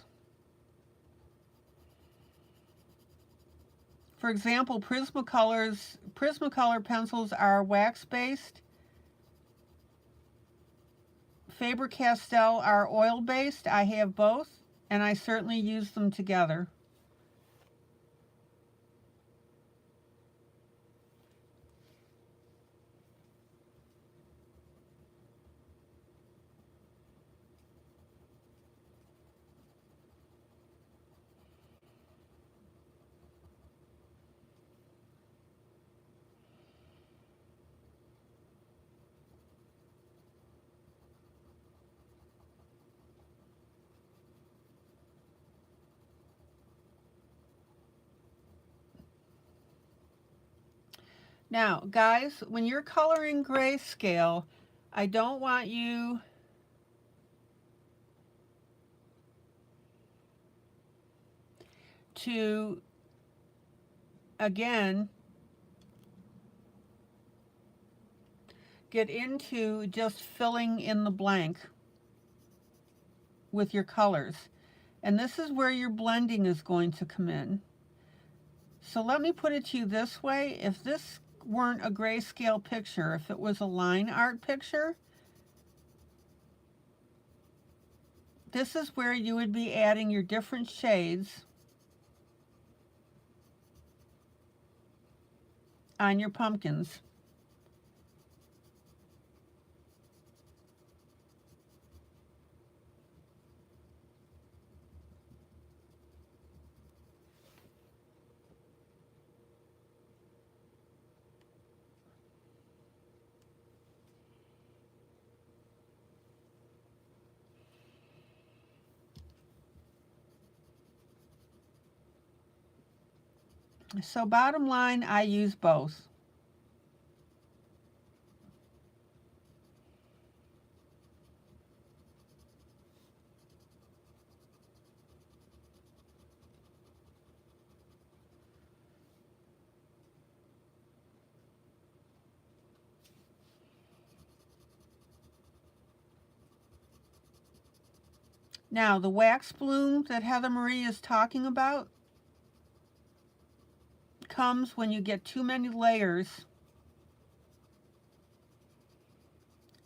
For example, Prismacolor pencils are wax-based. Faber-Castell are oil-based. I have both, and I certainly use them together. Now, guys, when you're coloring grayscale, I don't want you to, again, get into just filling in the blank with your colors. And this is where your blending is going to come in. So let me put it to you this way. If this weren't a grayscale picture, if it was a line art picture, this is where you would be adding your different shades on your pumpkins. So bottom line, I use both. Now, the wax bloom that Heather Marie is talking about comes when you get too many layers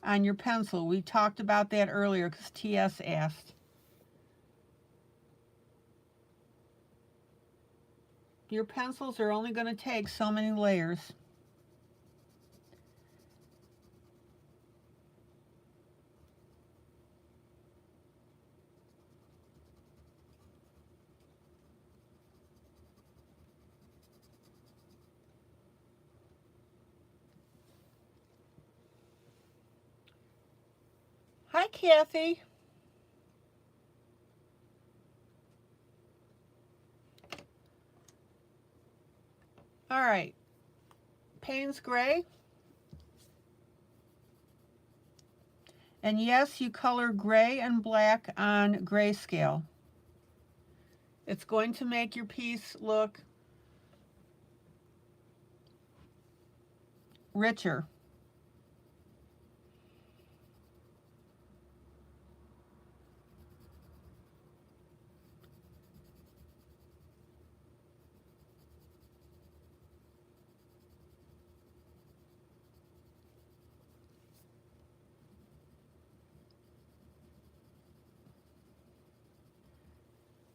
on your pencil. We talked about that earlier because TS asked. Your pencils are only going to take so many layers. Kathy. All right, Payne's Gray. And yes, you color gray and black on grayscale. It's going to make your piece look richer.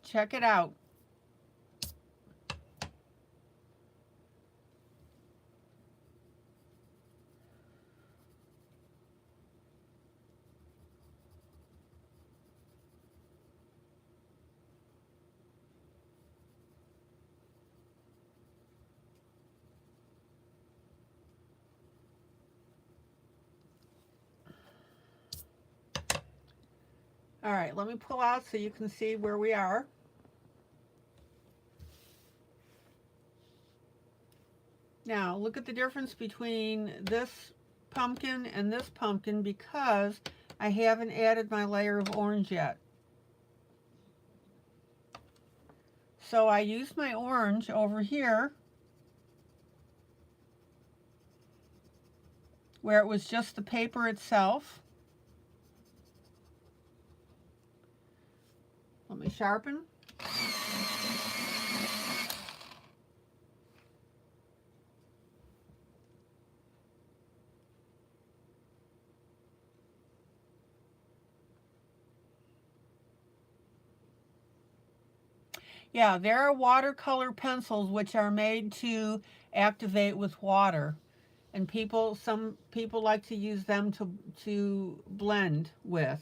Check it out. All right, let me pull out so you can see where we are. Now, look at the difference between this pumpkin and this pumpkin because I haven't added my layer of orange yet. So I used my orange over here where it was just the paper itself. Let me sharpen. Yeah, there are watercolor pencils which are made to activate with water. And some people like to use them to blend with.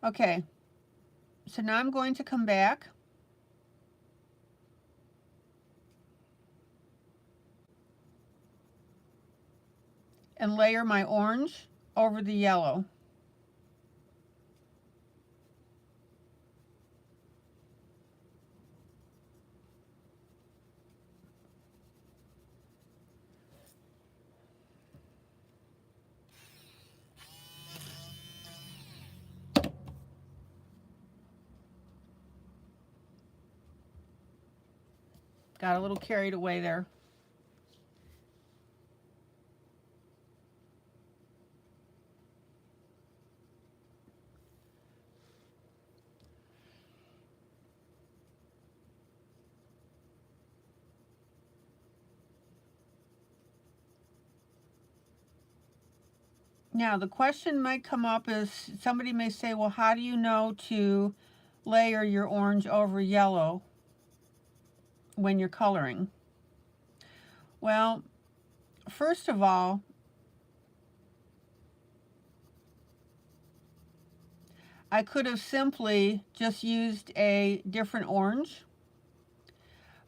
Okay, so now I'm going to come back and layer my orange over the yellow. Got a little carried away there. Now, the question might come up is somebody may say, well, how do you know to layer your orange over yellow when you're coloring? Well, first of all, I could have simply just used a different orange,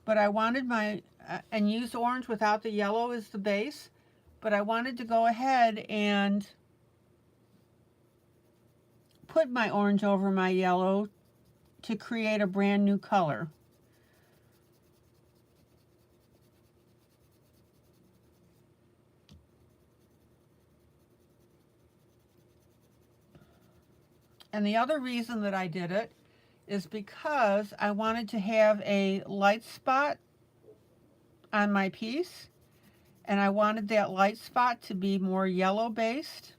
but I wanted and used orange without the yellow as the base, but I wanted to go ahead and put my orange over my yellow to create a brand new color. And the other reason that I did it is because I wanted to have a light spot on my piece, and I wanted that light spot to be more yellow based.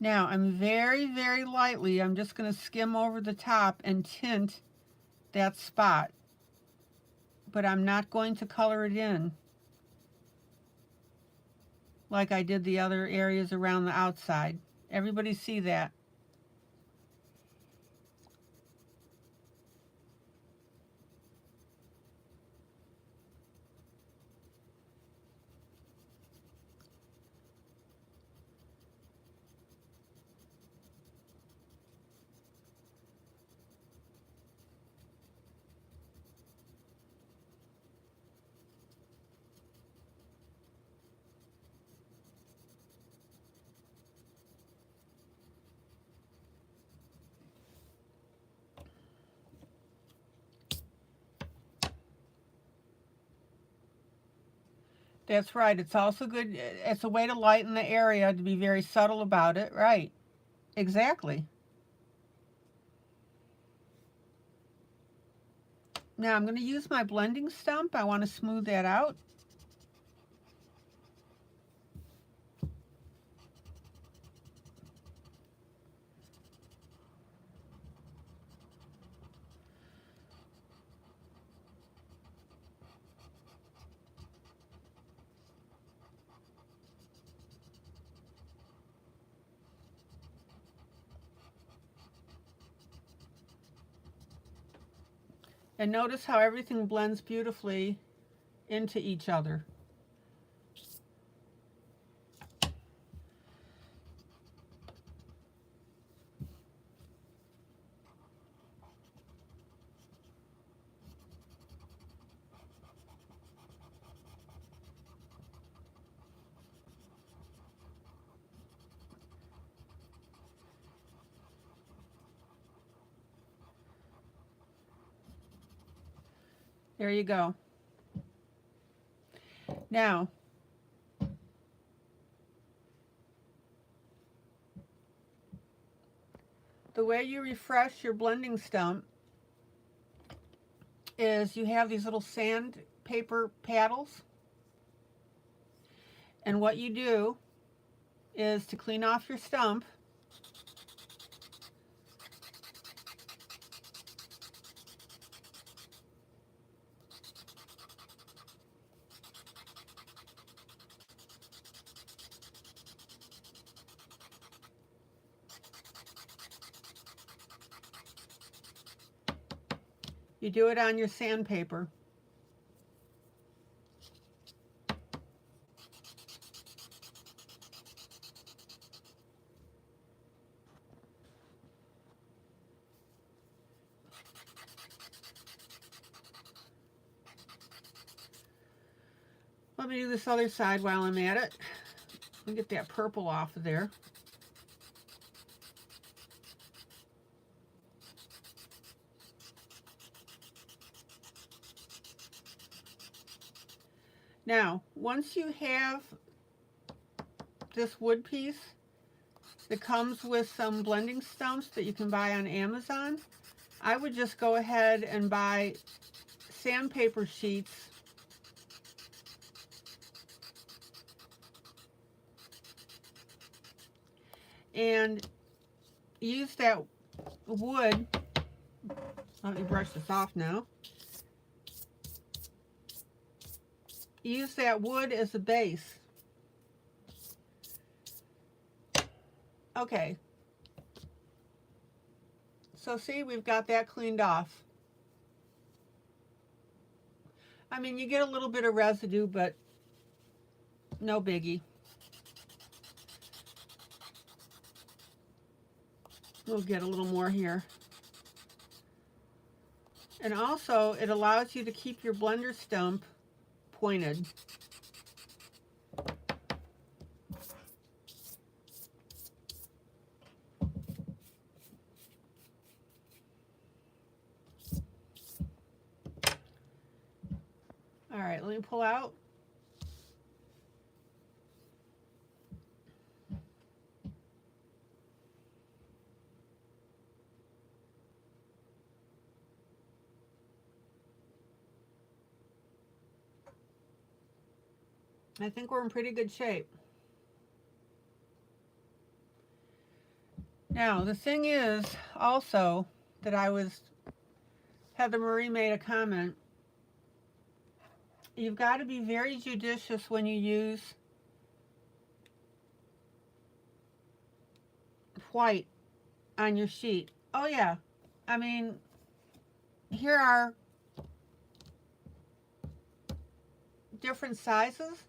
Now I'm very, very lightly, I'm just going to skim over the top and tint that spot, but I'm not going to color it in like I did the other areas around the outside. Everybody see that? That's right. It's also good. It's a way to lighten the area, to be very subtle about it. Right. Exactly. Now I'm going to use my blending stump. I want to smooth that out. And notice how everything blends beautifully into each other. There you go. Now, the way you refresh your blending stump is you have these little sandpaper paddles. And what you do is, to clean off your stump, you do it on your sandpaper. Let me do this other side while I'm at it. Let me get that purple off of there. Now, once you have this wood piece that comes with some blending stumps that you can buy on Amazon, I would just go ahead and buy sandpaper sheets and use that wood. Let me brush this off now. Use that wood as a base. Okay. So see, we've got that cleaned off. I mean, you get a little bit of residue, but no biggie. We'll get a little more here. And also, it allows you to keep your blender stump pointed. All right, let me pull out. I think we're in pretty good shape. Now, the thing is also that Heather Marie made a comment. You've got to be very judicious when you use white on your sheet. Oh yeah, I mean, here are different sizes.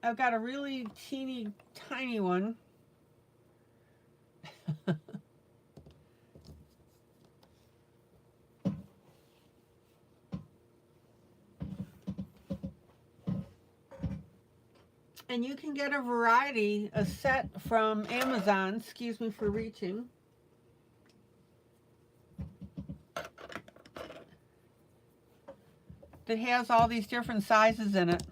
I've got a really teeny tiny one. And you can get a variety, a set from Amazon, excuse me for reaching. that has all these different sizes in it.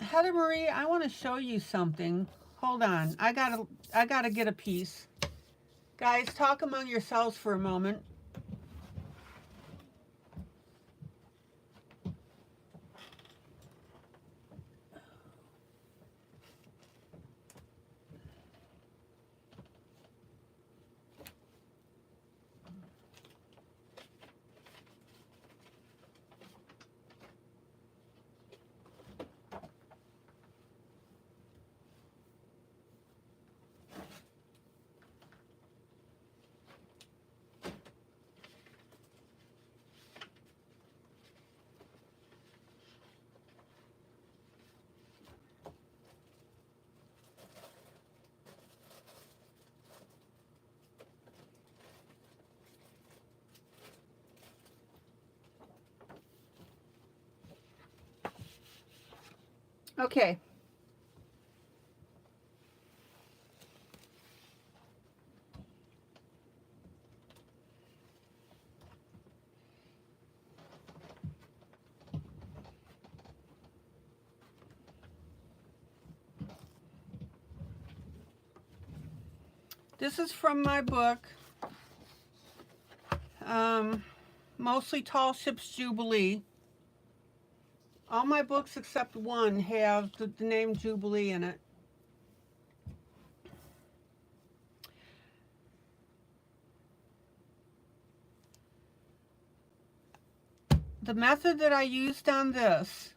Heather Marie, I want to show you something. Hold on. I gotta get a piece. Guys, talk among yourselves for a moment. Okay. This is from my book, Mostly Tall Ships Jubilee. All my books except one have the name Jubilee in it. The method that I used on this,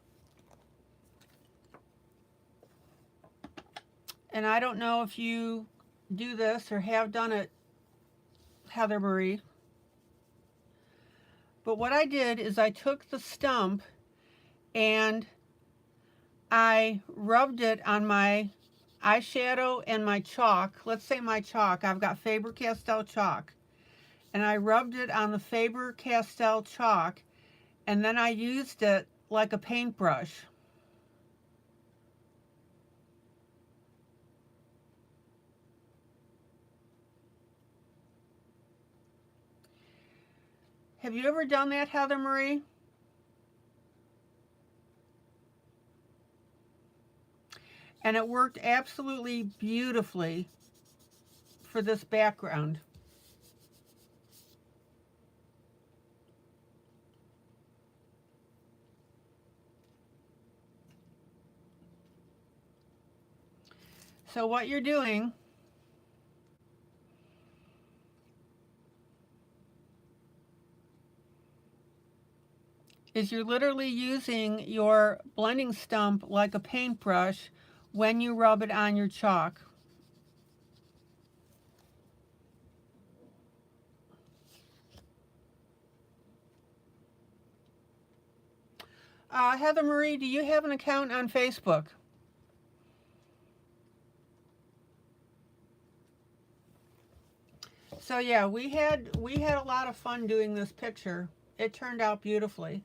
and I don't know if you do this or have done it, Heather Marie, but what I did is I took the stump and I rubbed it on my eyeshadow and my chalk. Let's say my chalk. I've got Faber-Castell chalk. And I rubbed it on the Faber-Castell chalk, and then I used it like a paintbrush. Have you ever done that, Heather Marie? And it worked absolutely beautifully for this background. So what you're doing is you're literally using your blending stump like a paintbrush when you rub it on your chalk. Heather Marie, do you have an account on Facebook? So yeah, we had a lot of fun doing this picture. It turned out beautifully.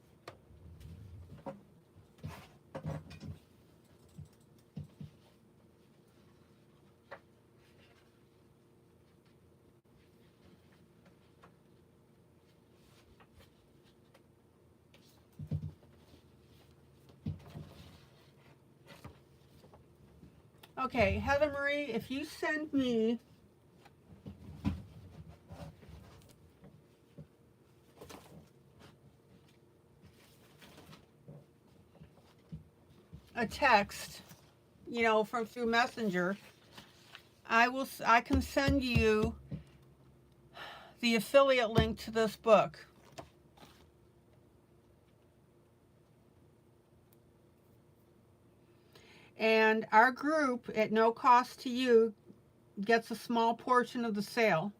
Okay, Heather Marie, if you send me a text, you know, from through Messenger, I can send you the affiliate link to this book. And our group, at no cost to you, gets a small portion of the sale.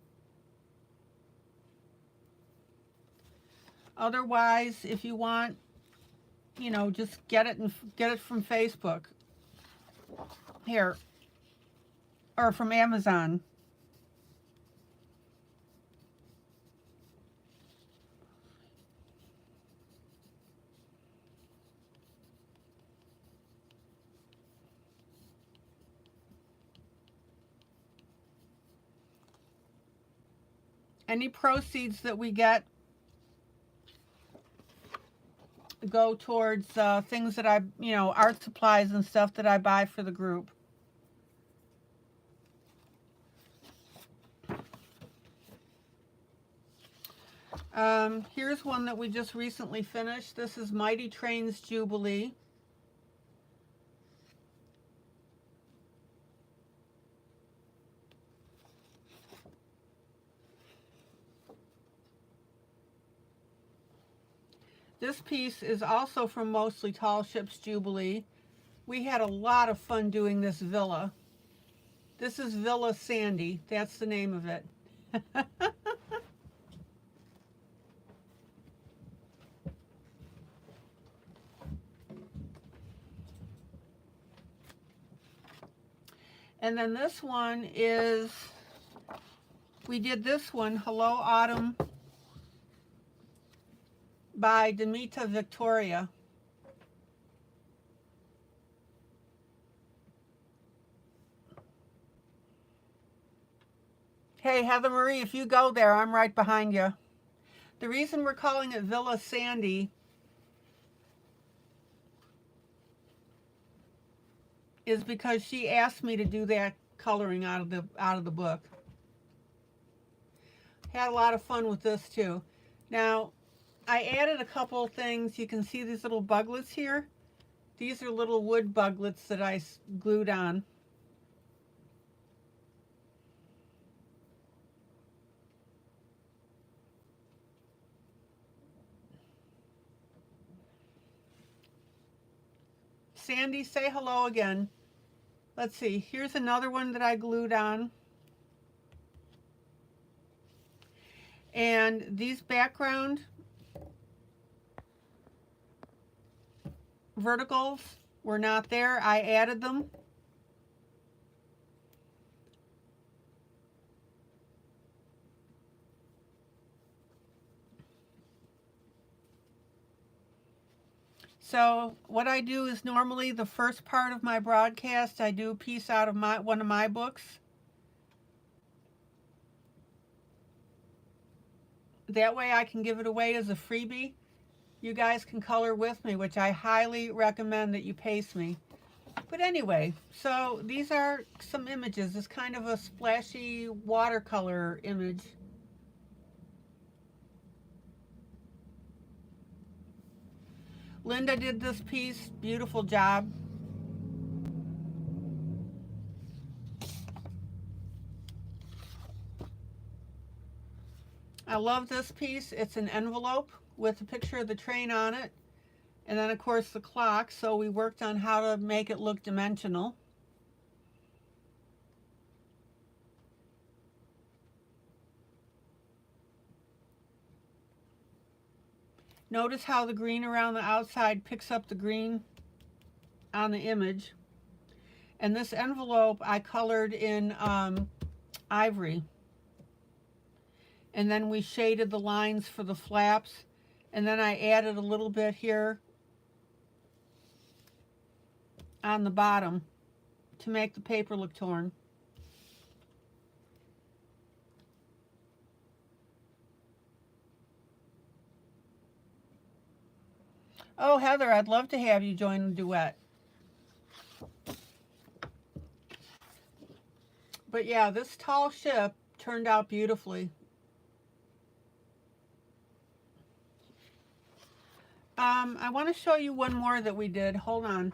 Otherwise, if you want, you know, just get it from Facebook. Here. Or from Amazon. Any proceeds that we get go towards things that I, art supplies and stuff that I buy for the group. Here's one that we just recently finished. This is Mighty Train's Jubilee. This piece is also from Mostly Tall Ships Jubilee. We had a lot of fun doing this villa. This is Villa Sandy. That's the name of it. And then this one is, we did this one, Hello Autumn, by Demita Victoria. Hey, Heather Marie, if you go there, I'm right behind you. The reason we're calling it Villa Sandy is because she asked me to do that coloring out of the book. Had a lot of fun with this too. Now, I added a couple things. You can see these little buglets here. These are little wood buglets that I glued on. Sandy, say hello again. Let's see, here's another one that I glued on. And these background verticals were not there. I added them. So what I do is normally the first part of my broadcast, I do a piece out of one of my books. That way I can give it away as a freebie. You guys can color with me, which I highly recommend that you pace me. But anyway, so these are some images. It's kind of a splashy watercolor image. Linda did this piece, beautiful job. I love this piece. It's an envelope with a picture of the train on it. And then of course the clock, so we worked on how to make it look dimensional. Notice how the green around the outside picks up the green on the image. And this envelope I colored in ivory. And then we shaded the lines for the flaps. And then I added a little bit here on the bottom to make the paper look torn. Oh, Heather, I'd love to have you join the duet. But yeah, this tall ship turned out beautifully. I want to show you one more that we did. Hold on.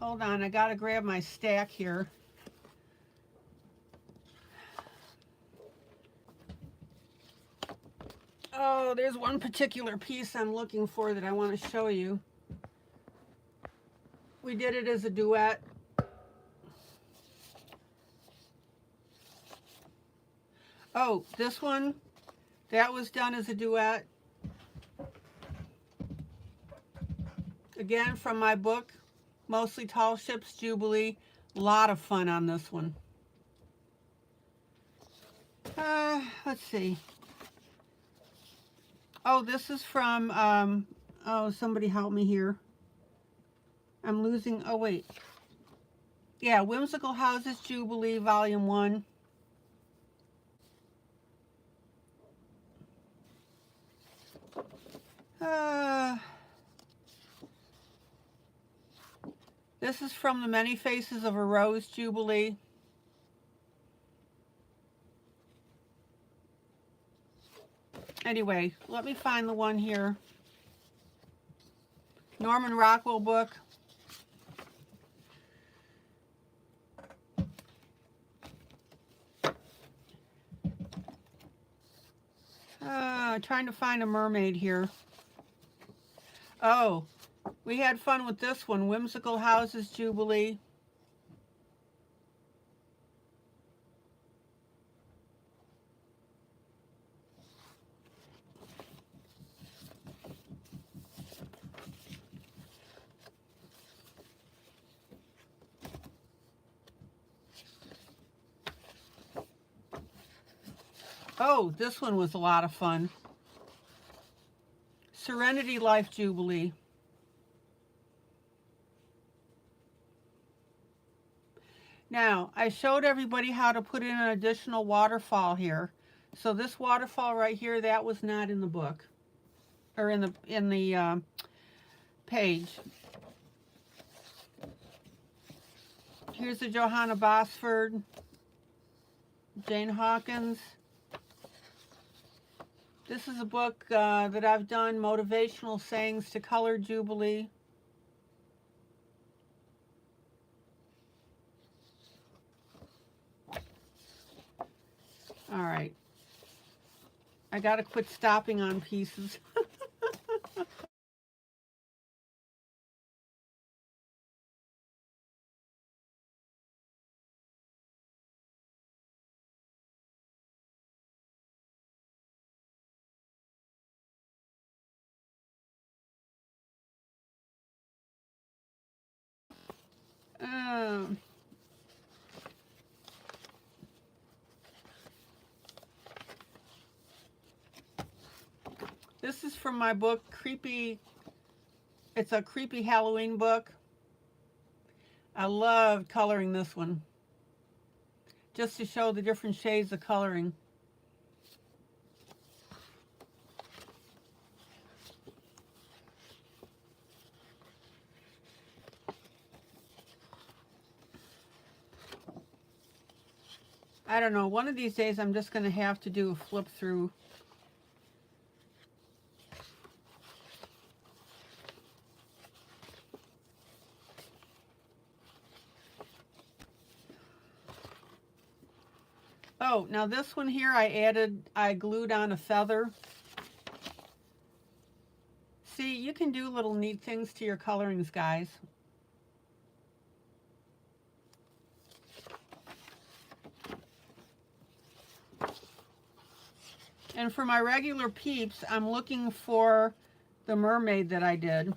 Hold on, I gotta grab my stack here. there's one particular piece I'm looking for that I want to show you. We did it as a duet. Oh, this one, that was done as a duet. Again, from my book, Mostly Tall Ships Jubilee. A lot of fun on this one. Let's see. Oh, this is from, oh, somebody help me here. I'm losing, oh wait. Yeah, Whimsical Houses Jubilee, Volume 1. This is from the Many Faces of a Rose Jubilee. Anyway, let me find the one here. Norman Rockwell book. Trying to find a mermaid here. Oh, we had fun with this one, Whimsical Houses Jubilee. Oh, this one was a lot of fun. Serenity Life Jubilee. Now, I showed everybody how to put in an additional waterfall here. So this waterfall right here, that was not in the book, or in the page. Here's the Johanna Bosford, Jane Hawkins. This is a book that I've done, Motivational Sayings to Color Jubilee. All right. I got to quit stopping on pieces. This is from my book, Creepy. It's a creepy Halloween book. I loved coloring this one, just to show the different shades of coloring. I don't know, one of these days I'm just going to have to do a flip through. Oh, now this one here I glued on a feather. See, you can do little neat things to your colorings, guys. And for my regular peeps, I'm looking for the mermaid that I did.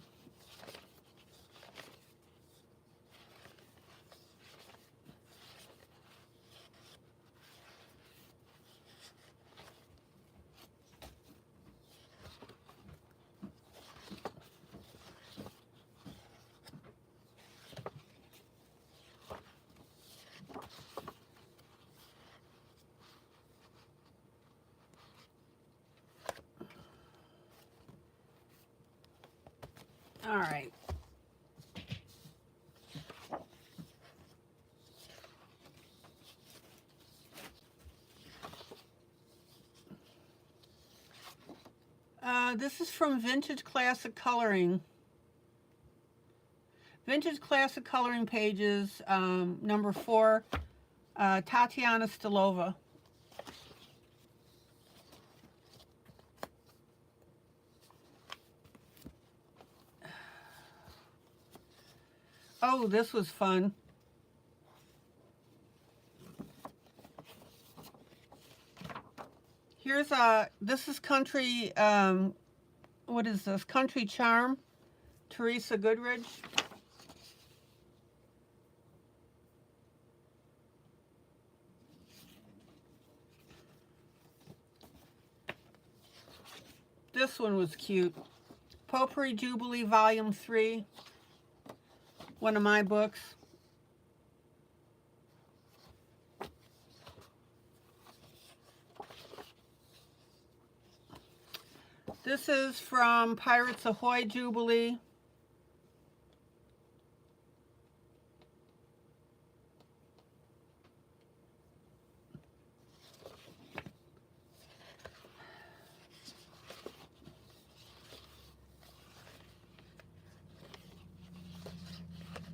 All right. This is from Vintage Classic Coloring. Vintage Classic Coloring Pages, number 4, Tatiana Stilova. Oh, this was fun. Here's this is Country, what is this? Country Charm, Teresa Goodrich. This one was cute. Potpourri Jubilee Volume 3, one of my books. This is from Pirates Ahoy Jubilee.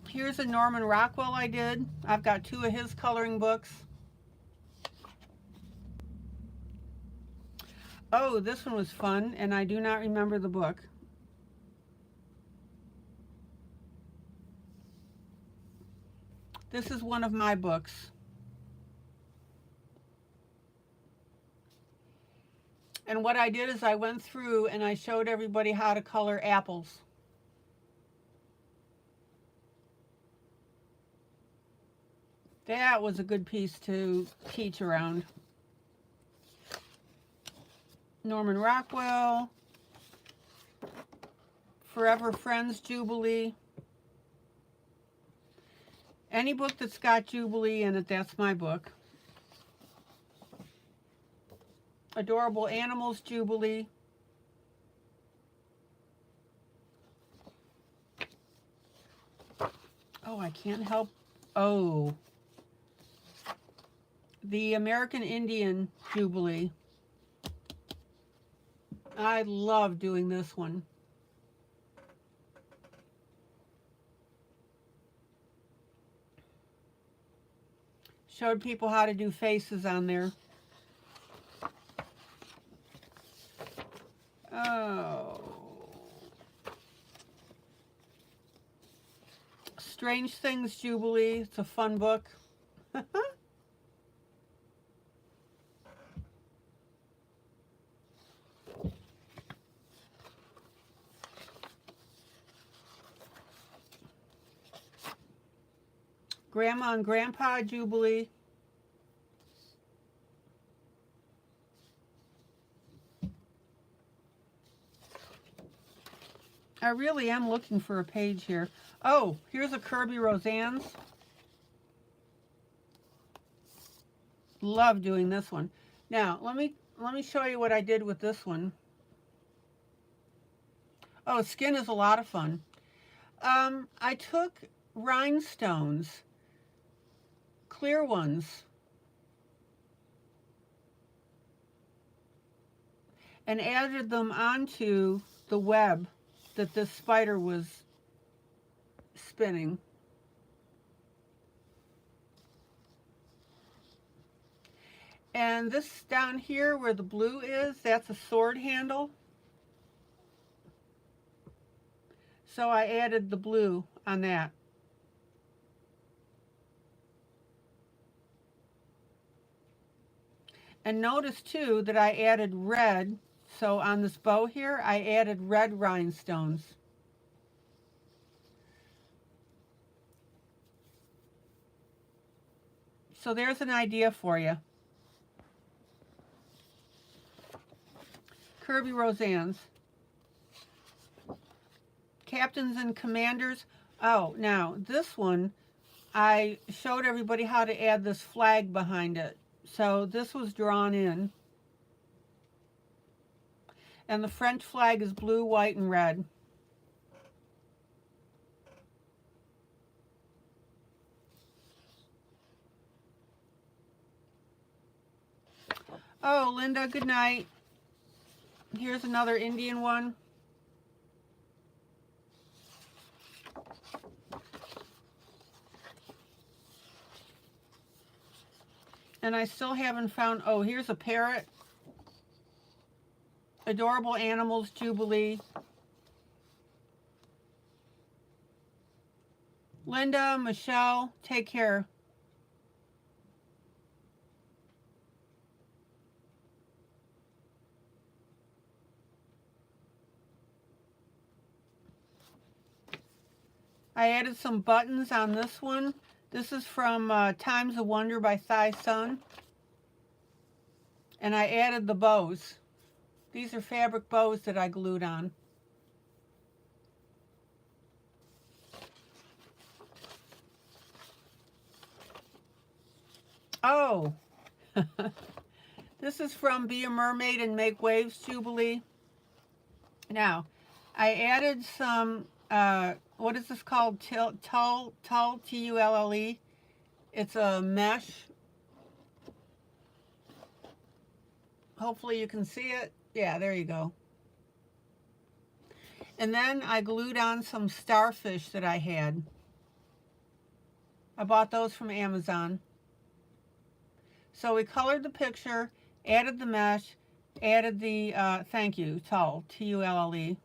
Here's a Norman Rockwell I did. I've got 2 of his coloring books. Oh, this one was fun, and I do not remember the book. This is one of my books. And what I did is I went through and I showed everybody how to color apples. That was a good piece to teach around. Norman Rockwell, Forever Friends Jubilee. Any book that's got Jubilee in it, that's my book. Adorable Animals Jubilee. Oh, I can't help. Oh. The American Indian Jubilee. I love doing this one. Showed people how to do faces on there. Oh. Strange Things Jubilee. It's a fun book. Grandma and Grandpa Jubilee. I really am looking for a page here. Oh, here's a Kirby Roseanne's. Love doing this one. Now, let me show you what I did with this one. Oh, skin is a lot of fun. I took rhinestones, clear ones, and added them onto the web that this spider was spinning. And this down here where the blue is, that's a sword handle. So I added the blue on that. And notice too that I added red. So on this bow here, I added red rhinestones. So there's an idea for you. Kirby Roseanne's. Captains and Commanders. Oh, now this one, I showed everybody how to add this flag behind it. So this was drawn in. And the French flag is blue, white, and red. Oh, Linda, good night. Here's another Indian one. And I still haven't found, oh, here's a parrot. Adorable Animals Jubilee. Linda, Michelle, take care. I added some buttons on this one. This is from Times of Wonder by Thai Sun. And I added the bows. These are fabric bows that I glued on. Oh, this is from Be a Mermaid and Make Waves Jubilee. Now, I added some, what is this called? Tulle, T-U-L-L-E. It's a mesh. Hopefully you can see it. Yeah, there you go. And then I glued on some starfish that I had. I bought those from Amazon. So we colored the picture, added the mesh, added the, thank you, Tulle, T-U-L-L-E.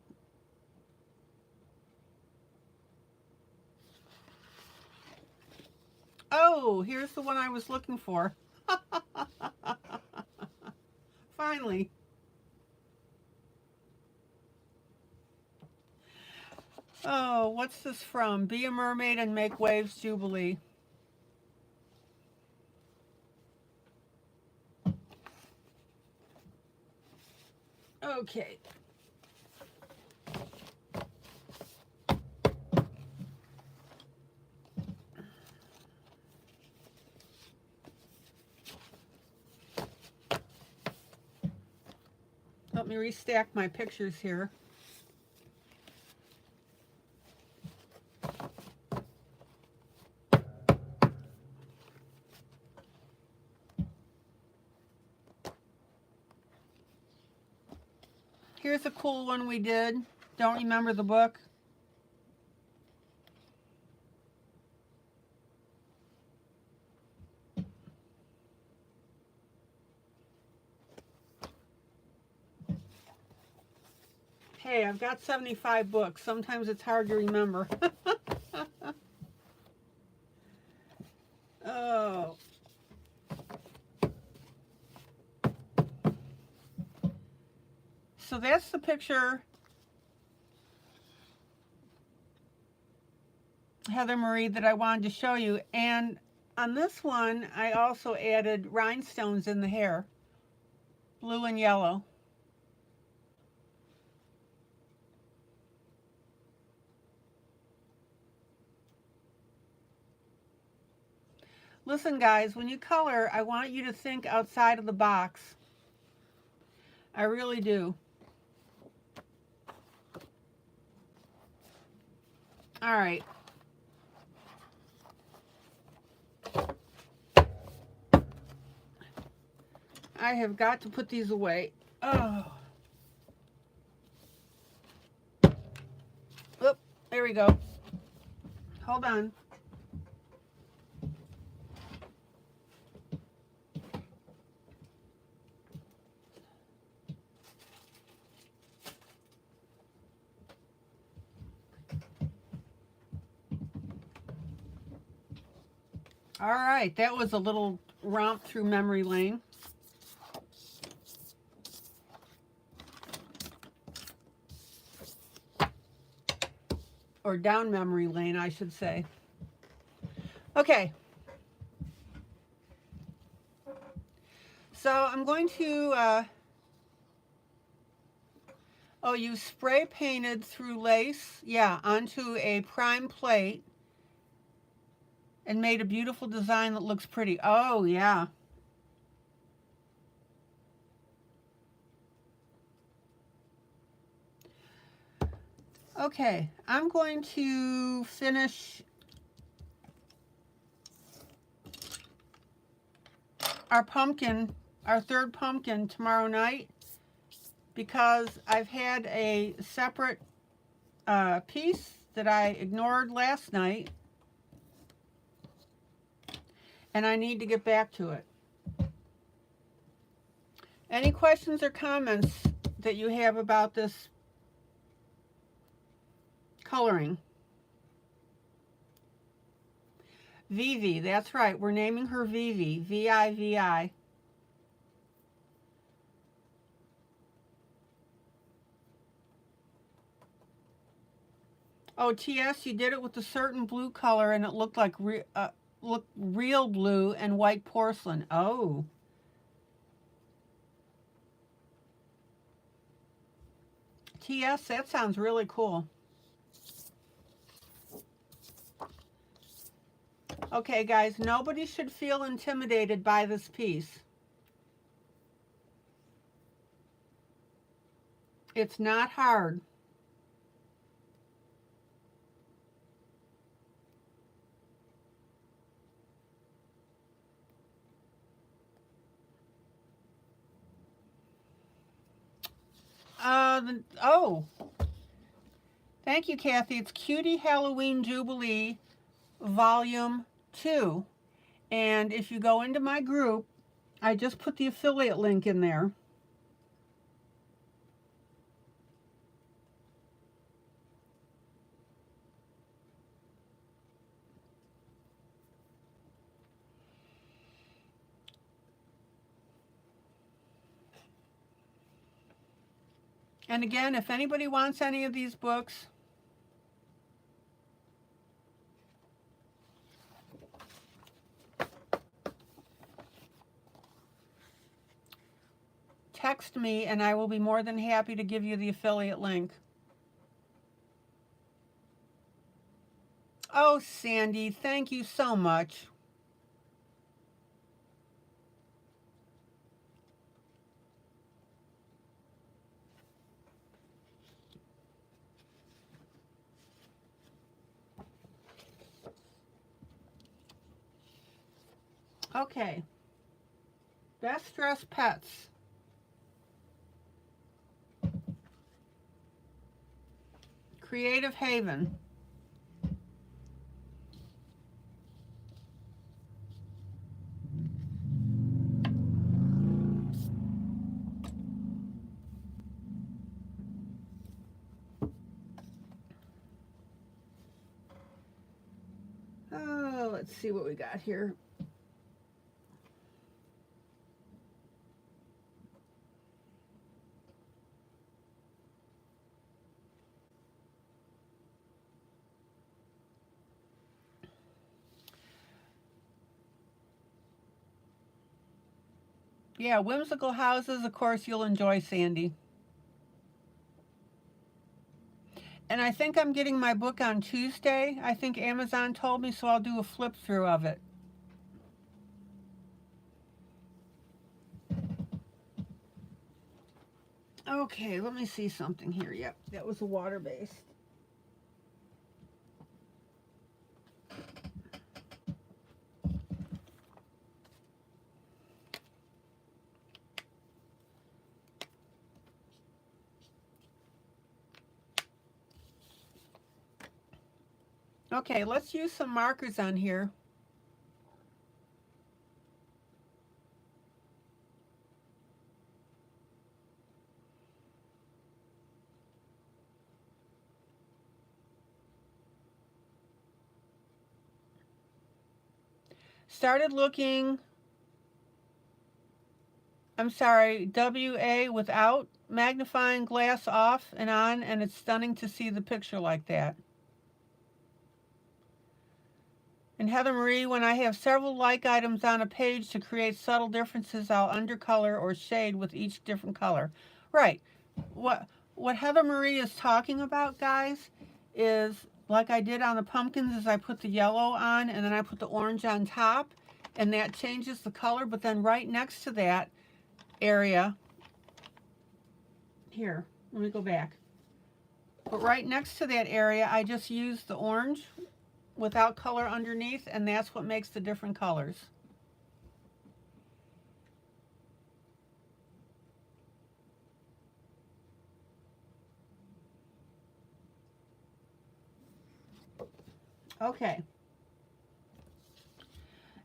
Oh, here's the one I was looking for. Finally. Oh, what's this from? Be a Mermaid and Make Waves Jubilee. Okay. Let me restack my pictures here. Here's a cool one we did. Don't remember the book. Hey, I've got 75 books. Sometimes it's hard to remember. Oh. So that's the picture, Heather Marie, that I wanted to show you. And on this one, I also added rhinestones in the hair, blue and yellow. Listen, guys, when you color, I want you to think outside of the box. I really do. All right. I have got to put these away. Oh. Oop, there we go. Hold on. All right, that was a little romp through memory lane. Or down memory lane, I should say. Okay. So I'm going to, oh, you spray painted through lace, yeah, onto a prime plate and made a beautiful design that looks pretty. Oh, yeah. Okay, I'm going to finish our pumpkin, our third pumpkin tomorrow night, because I've had a separate piece that I ignored last night, and I need to get back to it. Any questions or comments that you have about this coloring? Vivi, that's right. We're naming her Vivi. V-I-V-I. Oh, TS, you did it with a certain blue color and it looked like looked real blue and white porcelain. Oh. TS, that sounds really cool. Okay, guys, nobody should feel intimidated by this piece. It's not hard. Oh, thank you, Kathy. It's Cutie Halloween Jubilee Volume 2. And if you go into my group, I just put the affiliate link in there. And again, if anybody wants any of these books, text me and I will be more than happy to give you the affiliate link. Oh, Sandy, thank you so much. Okay. Best Dressed Pets. Creative Haven. Oh, let's see what we got here. Yeah, Whimsical Houses, of course, you'll enjoy, Sandy. And I think I'm getting my book on Tuesday. I think Amazon told me, so I'll do a flip through of it. Okay, let me see something here. Yep, that was a water-based. Okay, let's use some markers on here. Started looking, I'm sorry, WA without magnifying glass off and on, and it's stunning to see the picture like that. And Heather Marie, when I have several like items on a page to create subtle differences, I'll undercolor or shade with each different color. Right. What Heather Marie is talking about, guys, is like I did on the pumpkins, is I put the yellow on and then I put the orange on top, and that changes the color. But then right next to that area, here, let me go back. But right next to that area, I just use the orange without color underneath, and that's what makes the different colors. Okay.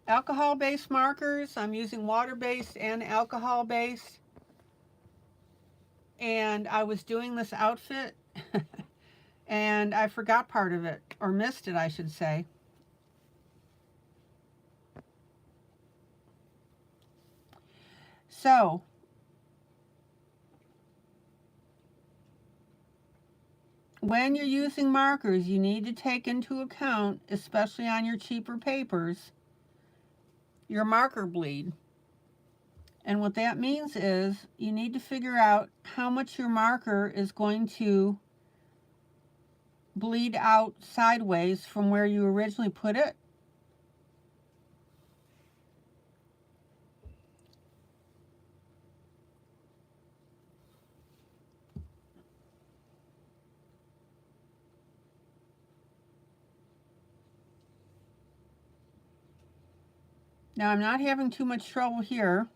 Alcohol-based markers, I'm using water-based and alcohol-based. And I was doing this outfit and I forgot part of it, or missed it, I should say. So, when you're using markers, you need to take into account, especially on your cheaper papers, your marker bleed. And what that means is you need to figure out how much your marker is going to bleed out sideways from where you originally put it. Now I'm not having too much trouble here.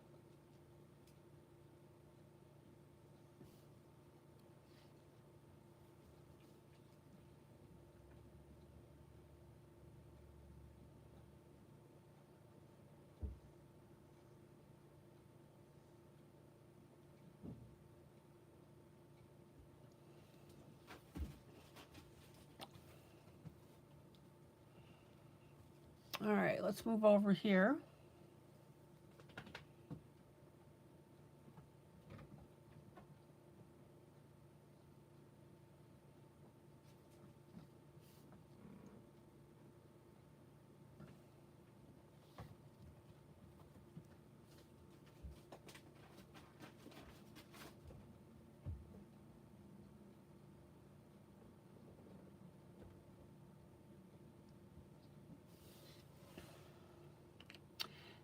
All right, let's move over here.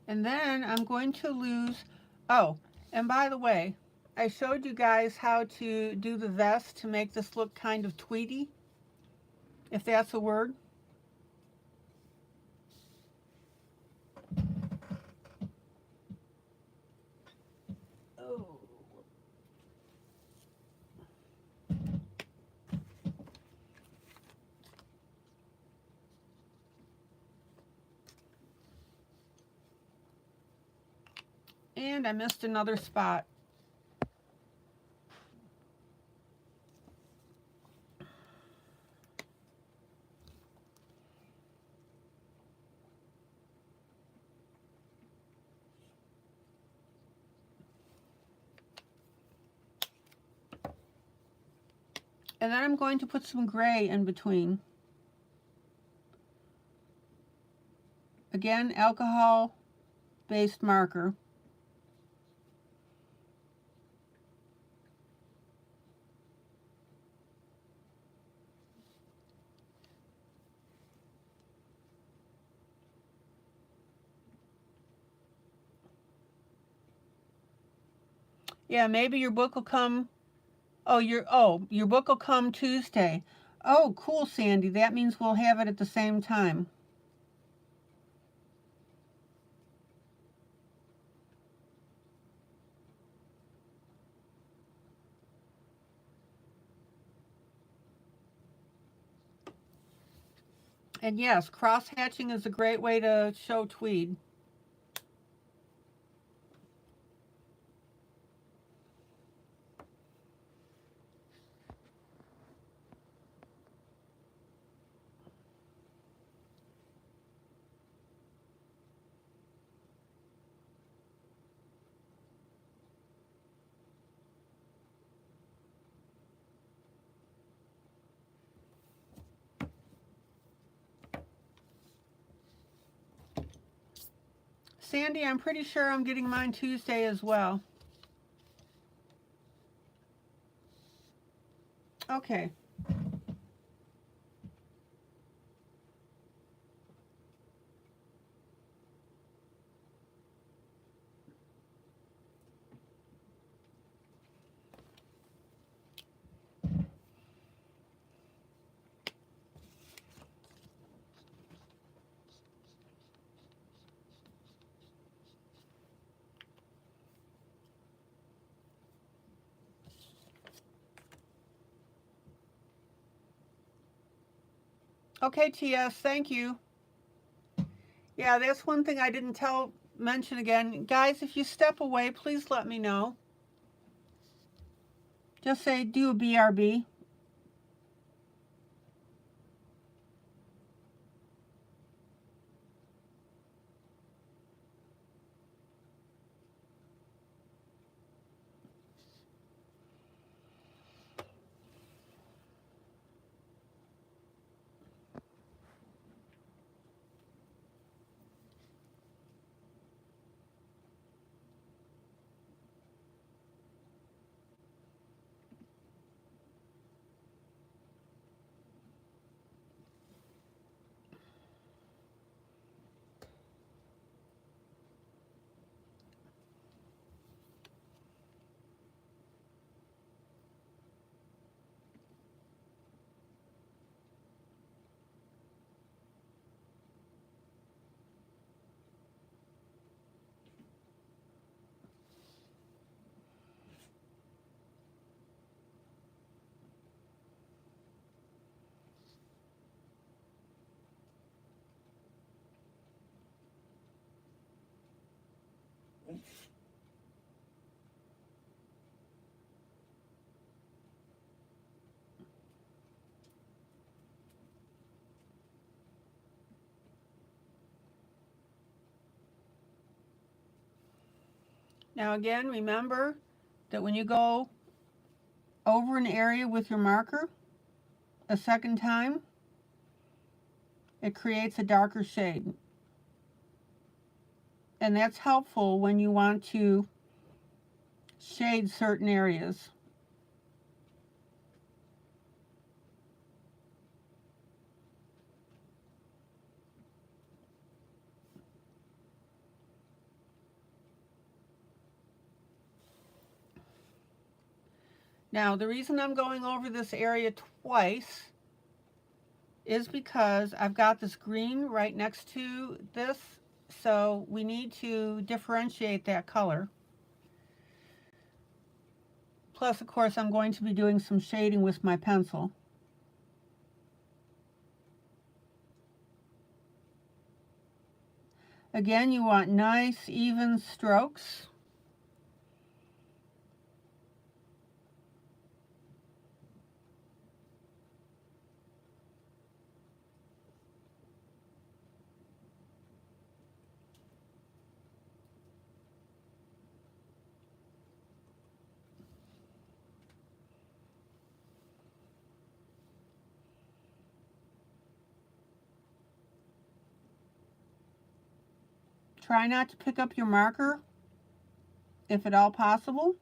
And then I'm going to lose, oh, and by the way, I showed you guys how to do the vest to make this look kind of tweedy, if that's a word. Oh. And I missed another spot. And then I'm going to put some gray in between. Again, alcohol-based marker. Yeah, maybe your book will come. Oh, your book will come Tuesday. Oh, cool, Sandy. That means we'll have it at the same time. And yes, cross-hatching is a great way to show tweed. Sandy, I'm pretty sure I'm getting mine Tuesday as well. Okay. Okay, TS, thank you. Yeah, that's one thing I didn't mention again. Guys, if you step away, please let me know. Just say, do a BRB. Now again, remember that when you go over an area with your marker a second time, it creates a darker shade. And that's helpful when you want to shade certain areas. Now, the reason I'm going over this area twice is because I've got this green right next to this, so we need to differentiate that color. Plus, of course, I'm going to be doing some shading with my pencil. Again, you want nice, even strokes. Try not to pick up your marker, if at all possible.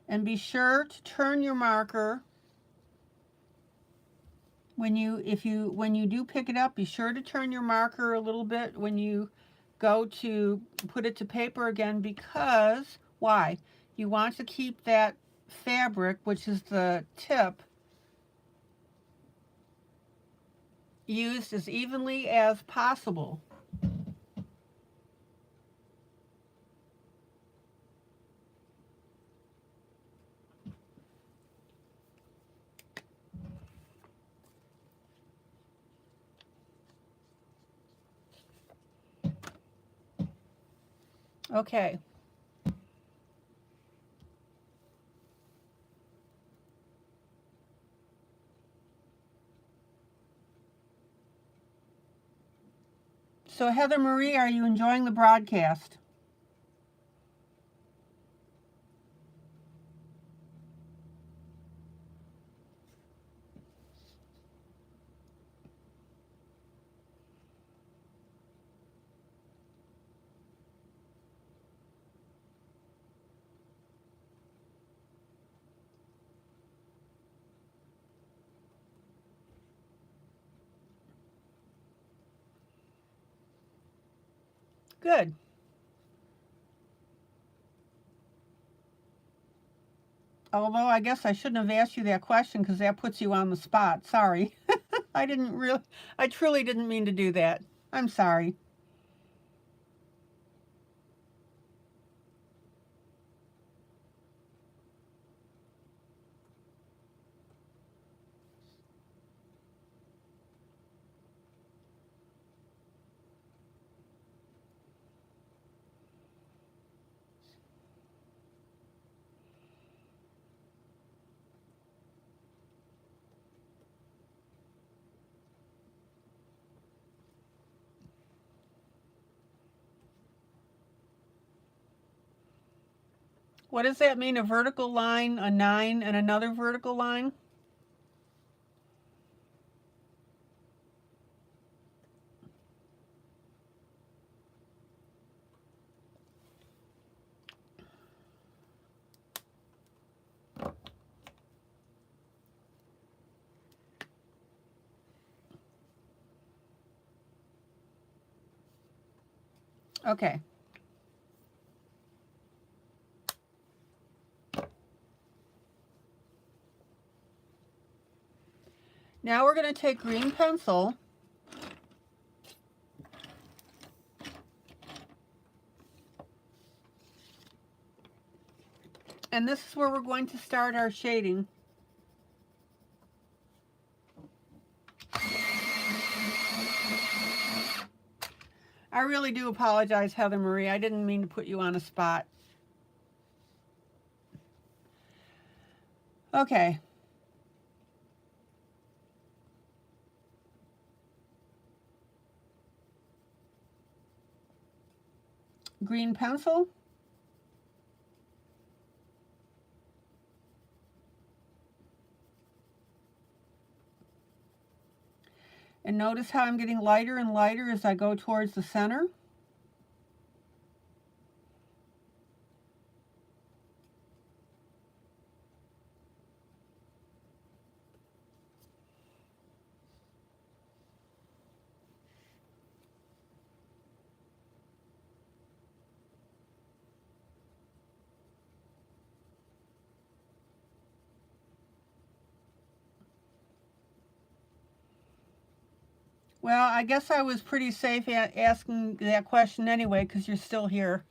And be sure to turn your marker when you do pick it up. Be sure to turn your marker a little bit when you go to put it to paper again, because why? You want to keep that fabric, which is the tip, used as evenly as possible. Okay. So Heather Marie, are you enjoying the broadcast? Good. Although I guess I shouldn't have asked you that question, because that puts you on the spot. Sorry. I truly didn't mean to do that. I'm sorry. What does that mean? A vertical line, a 9, and another vertical line? Okay. Now we're going to take green pencil and this is where we're going to start our shading. I really do apologize, Heather Marie. I didn't mean to put you on a spot. Okay. Green pencil. And notice how I'm getting lighter and lighter as I go towards the center. Well, I guess I was pretty safe asking that question anyway, because you're still here.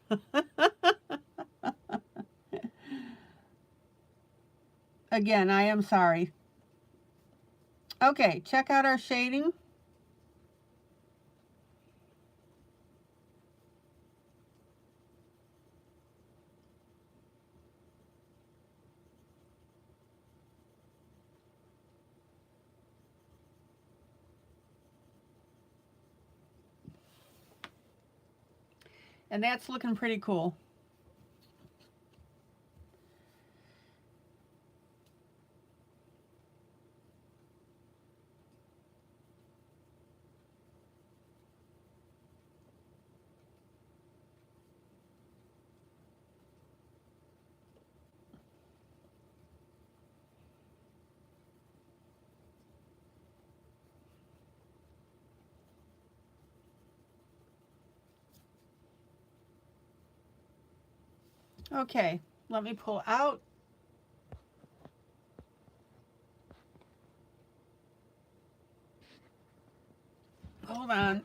Again, I am sorry. Okay, check out our shading. And that's looking pretty cool. Okay, let me pull out. Hold on.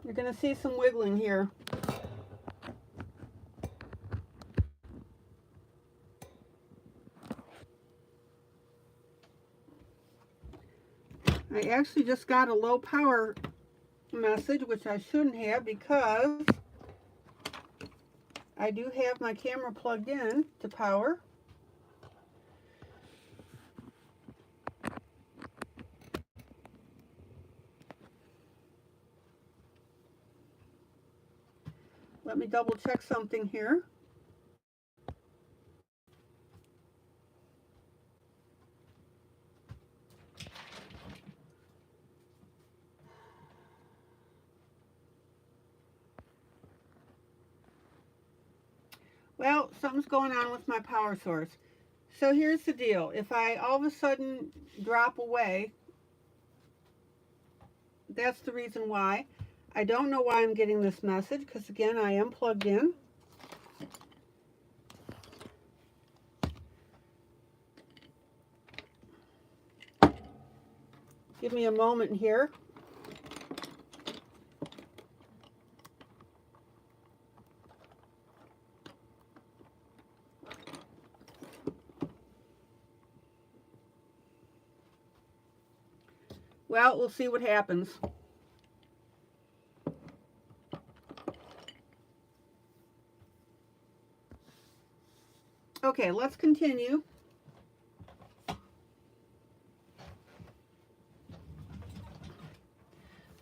You're going to see some wiggling here. I actually just got a low power message, which I shouldn't have because I do have my camera plugged in to power. Let me double check something here. Well, something's going on with my power source. So here's the deal. If I all of a sudden drop away, that's the reason why. I don't know why I'm getting this message because, again, I am plugged in. Give me a moment here. Well, we'll see what happens. Okay, let's continue.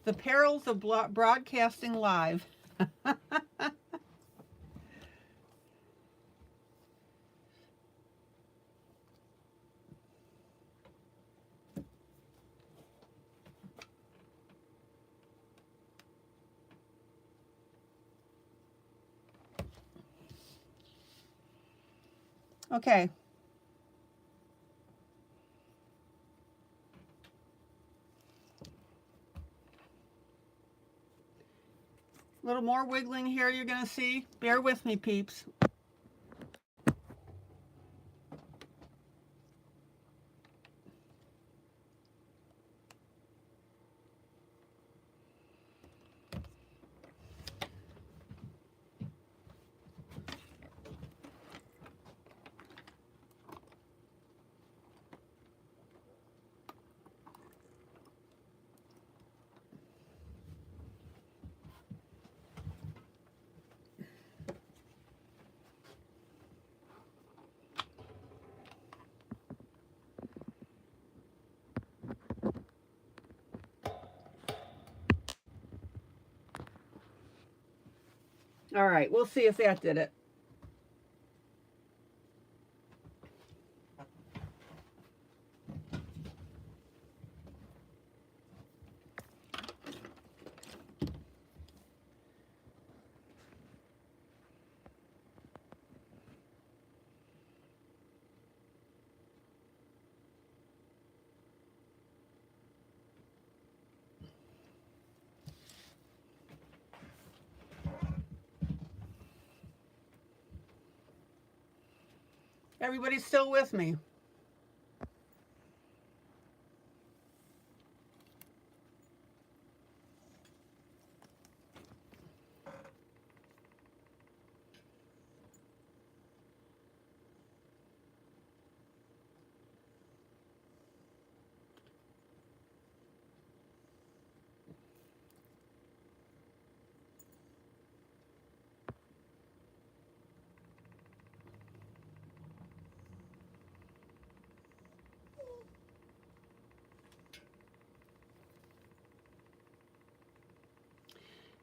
The perils of broadcasting live. Okay. A little more wiggling here you're going to see. Bear with me, peeps. All right, we'll see if that did it. Everybody's still with me?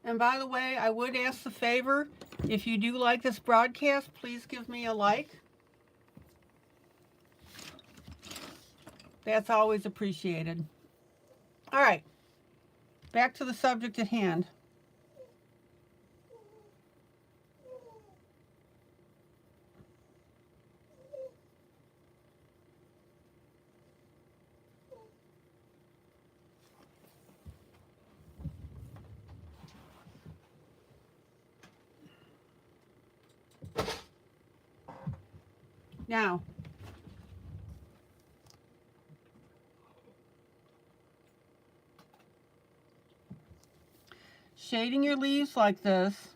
And by the way, I would ask the favor, if you do like this broadcast, please give me a like. That's always appreciated. All right, back to the subject at hand. Now, shading your leaves like this,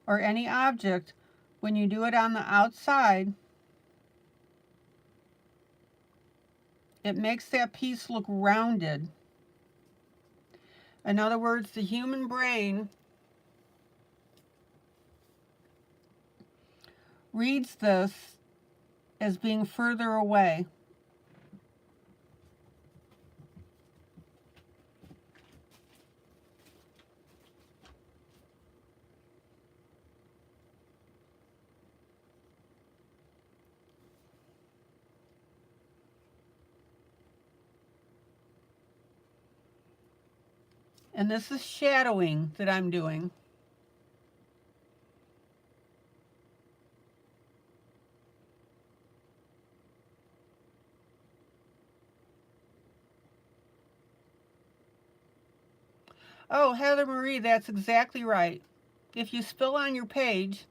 or any object, when you do it on the outside, it makes that piece look rounded. In other words, the human brain reads this as being further away. And this is shadowing that I'm doing. Oh, Heather Marie, that's exactly right. If you spill on your page,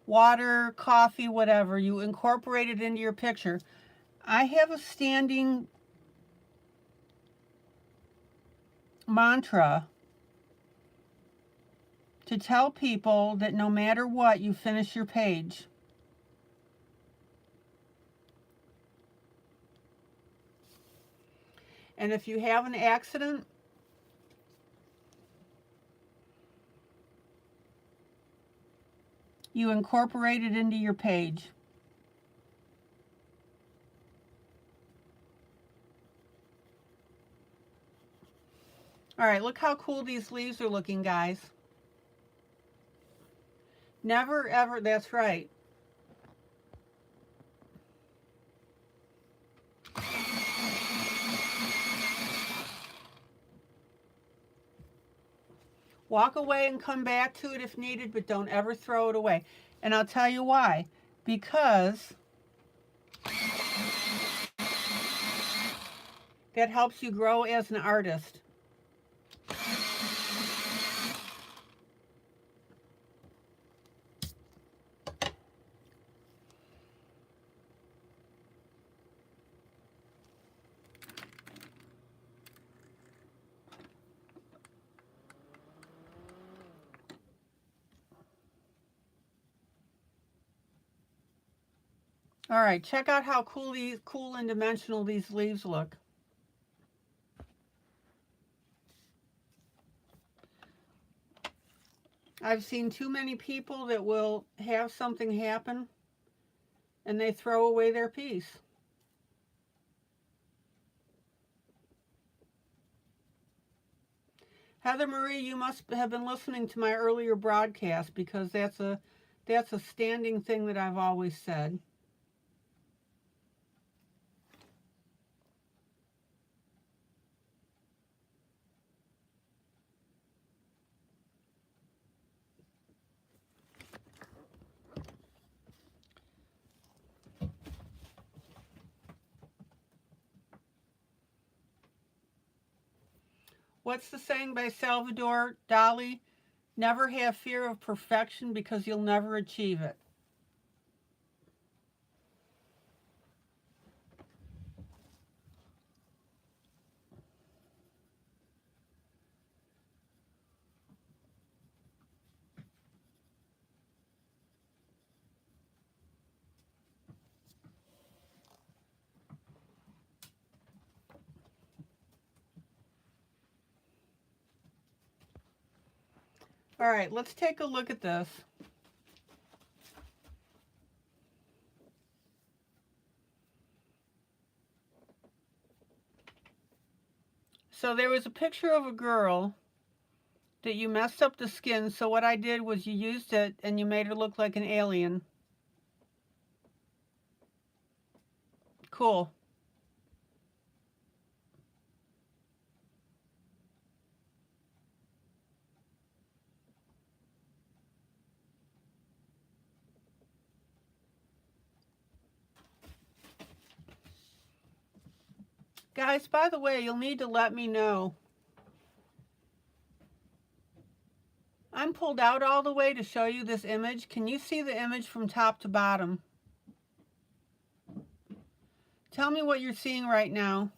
water, coffee, whatever, you incorporate it into your picture. I have a standing mantra to tell people that no matter what, you finish your page. And if you have an accident, you incorporate it into your page. All right, look how cool these leaves are looking, guys. Never ever, that's right. Walk away and come back to it if needed, but don't ever throw it away. And I'll tell you why. Because that helps you grow as an artist. All right, check out how cool and dimensional these leaves look. I've seen too many people that will have something happen and they throw away their piece. Heather Marie, you must have been listening to my earlier broadcast, because that's a standing thing that I've always said. What's the saying by Salvador Dali? Never have fear of perfection, because you'll never achieve it. All right, let's take a look at this. So there was a picture of a girl that you messed up the skin. So what I did was you used it and you made her look like an alien. Cool. Guys, by the way, you'll need to let me know. I'm pulled out all the way to show you this image. Can you see the image from top to bottom? Tell me what you're seeing right now.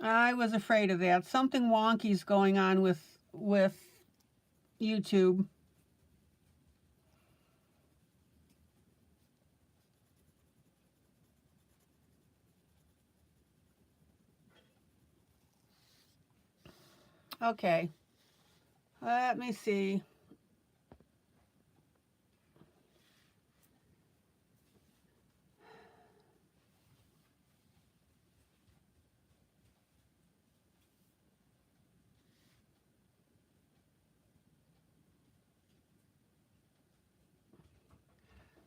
I was afraid of that. Something wonky's going on with YouTube. Okay. Let me see.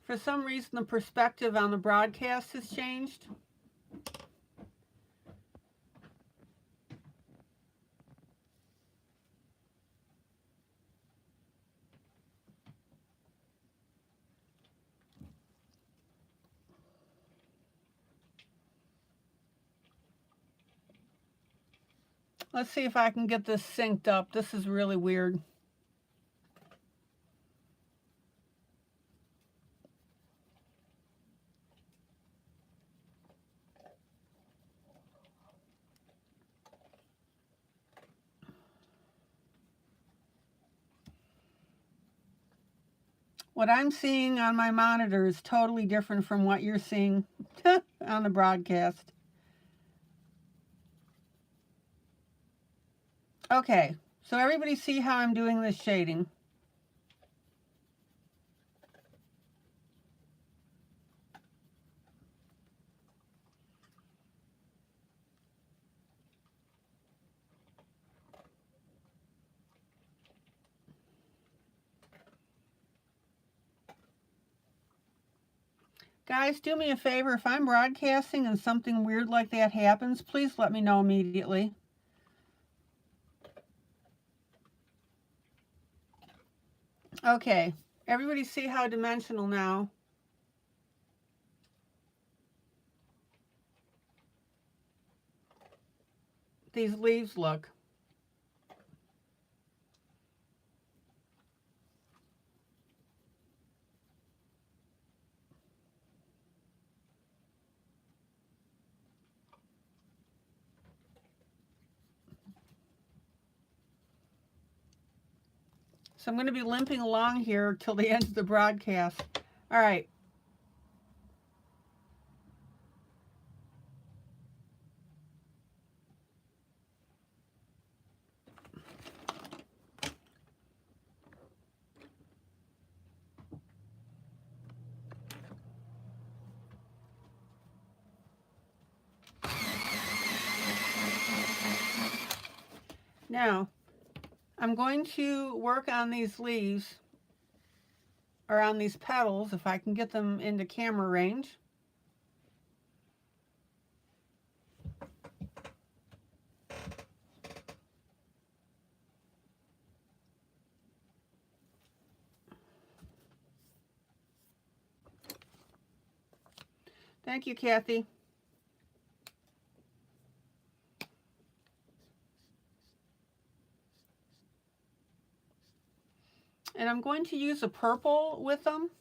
For some reason, the perspective on the broadcast has changed. Let's see if I can get this synced up. This is really weird. What I'm seeing on my monitor is totally different from what you're seeing on the broadcast. Okay, so everybody see how I'm doing this shading. Guys, do me a favor. If I'm broadcasting and something weird like that happens, please let me know immediately. Okay, everybody see how dimensional now these leaves look. So I'm going to be limping along here till the end of the broadcast. All right. Now, I'm going to work on these leaves, or on these petals, if I can get them into camera range. Thank you, Kathy. And I'm going to use a purple with them.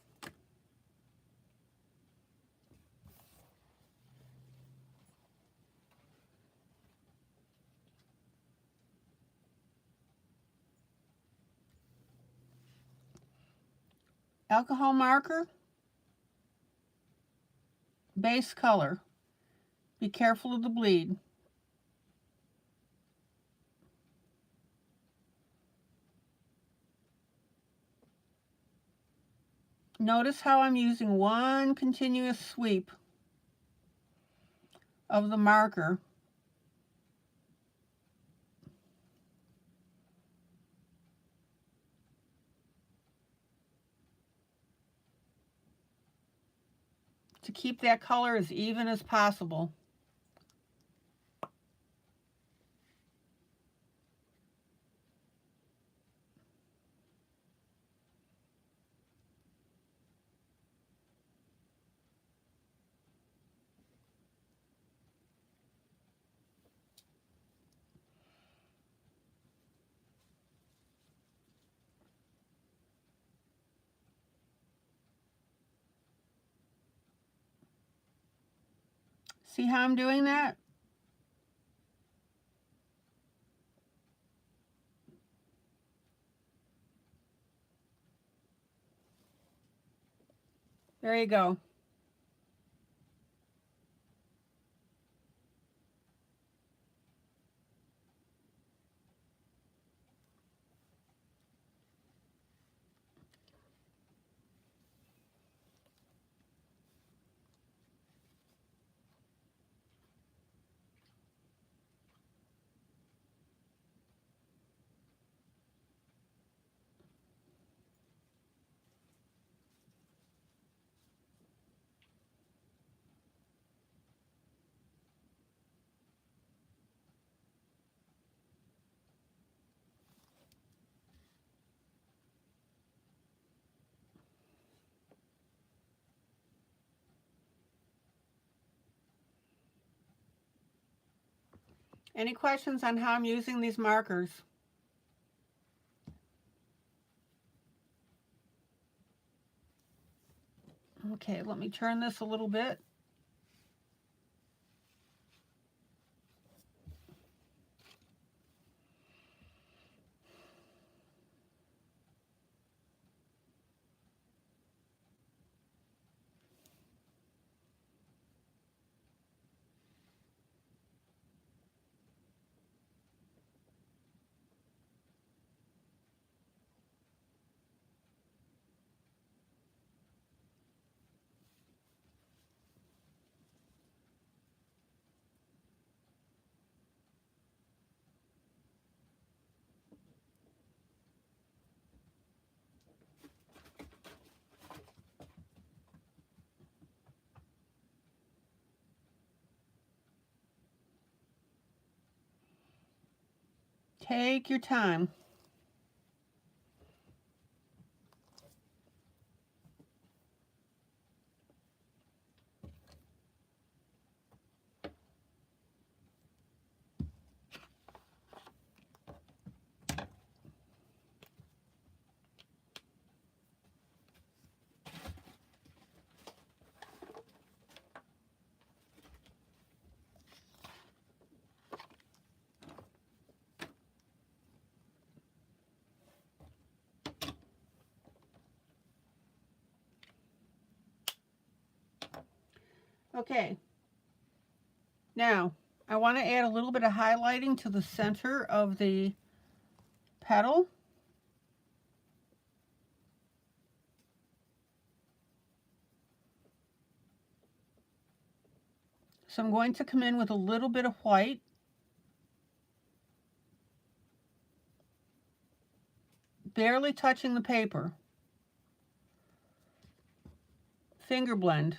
Alcohol marker, base color. Be careful of the bleed. Notice how I'm using one continuous sweep of the marker to keep that color as even as possible. See how I'm doing that? There you go. Any questions on how I'm using these markers? Okay, let me turn this a little bit. Take your time. Okay, now I want to add a little bit of highlighting to the center of the petal. So I'm going to come in with a little bit of white. Barely touching the paper. Finger blend.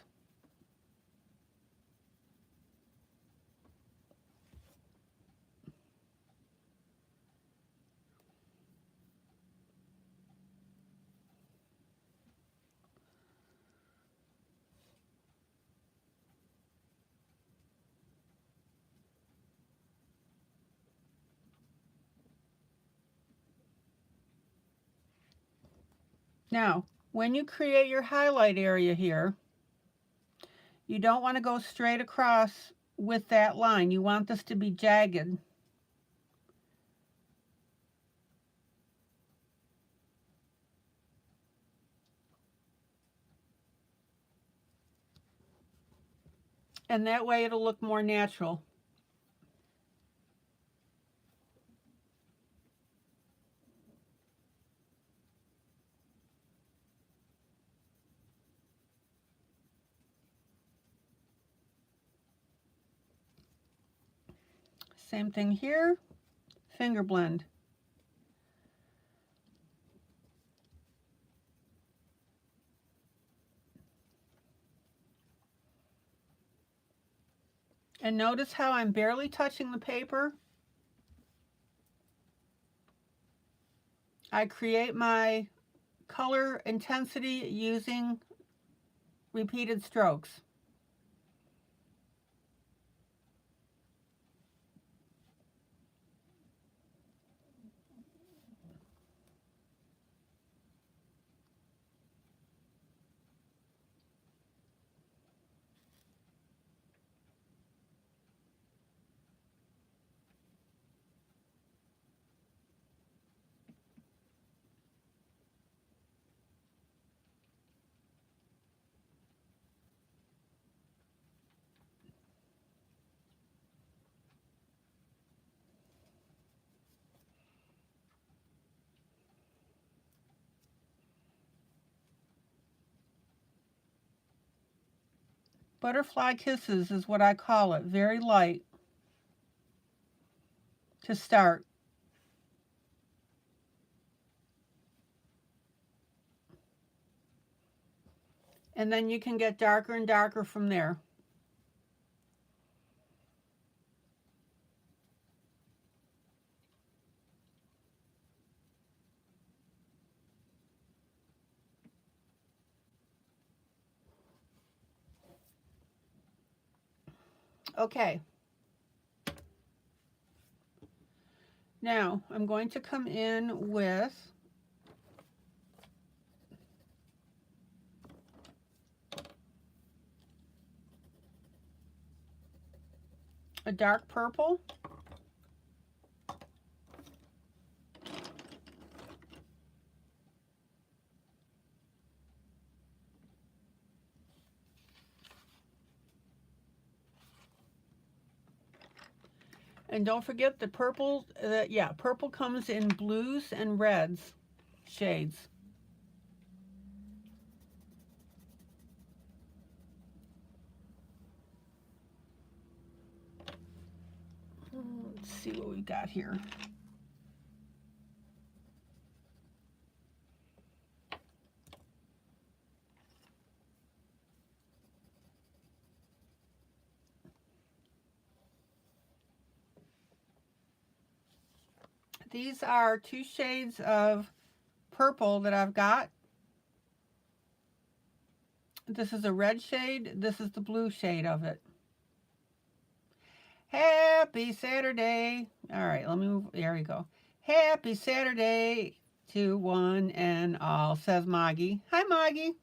Now, when you create your highlight area here, you don't want to go straight across with that line. You want this to be jagged. And that way it'll look more natural. Same thing here, finger blend. And notice how I'm barely touching the paper. I create my color intensity using repeated strokes. Butterfly kisses is what I call it, very light to start. And then you can get darker and darker from there. Okay. Now I'm going to come in with a dark purple. And don't forget the purple, purple comes in blues and reds shades. Let's see what we got here. These are two shades of purple that I've got. This is a red shade. This is the blue shade of it. Happy Saturday. All right, let me move. There we go. Happy Saturday to one and all, says Moggy. Hi, Moggy.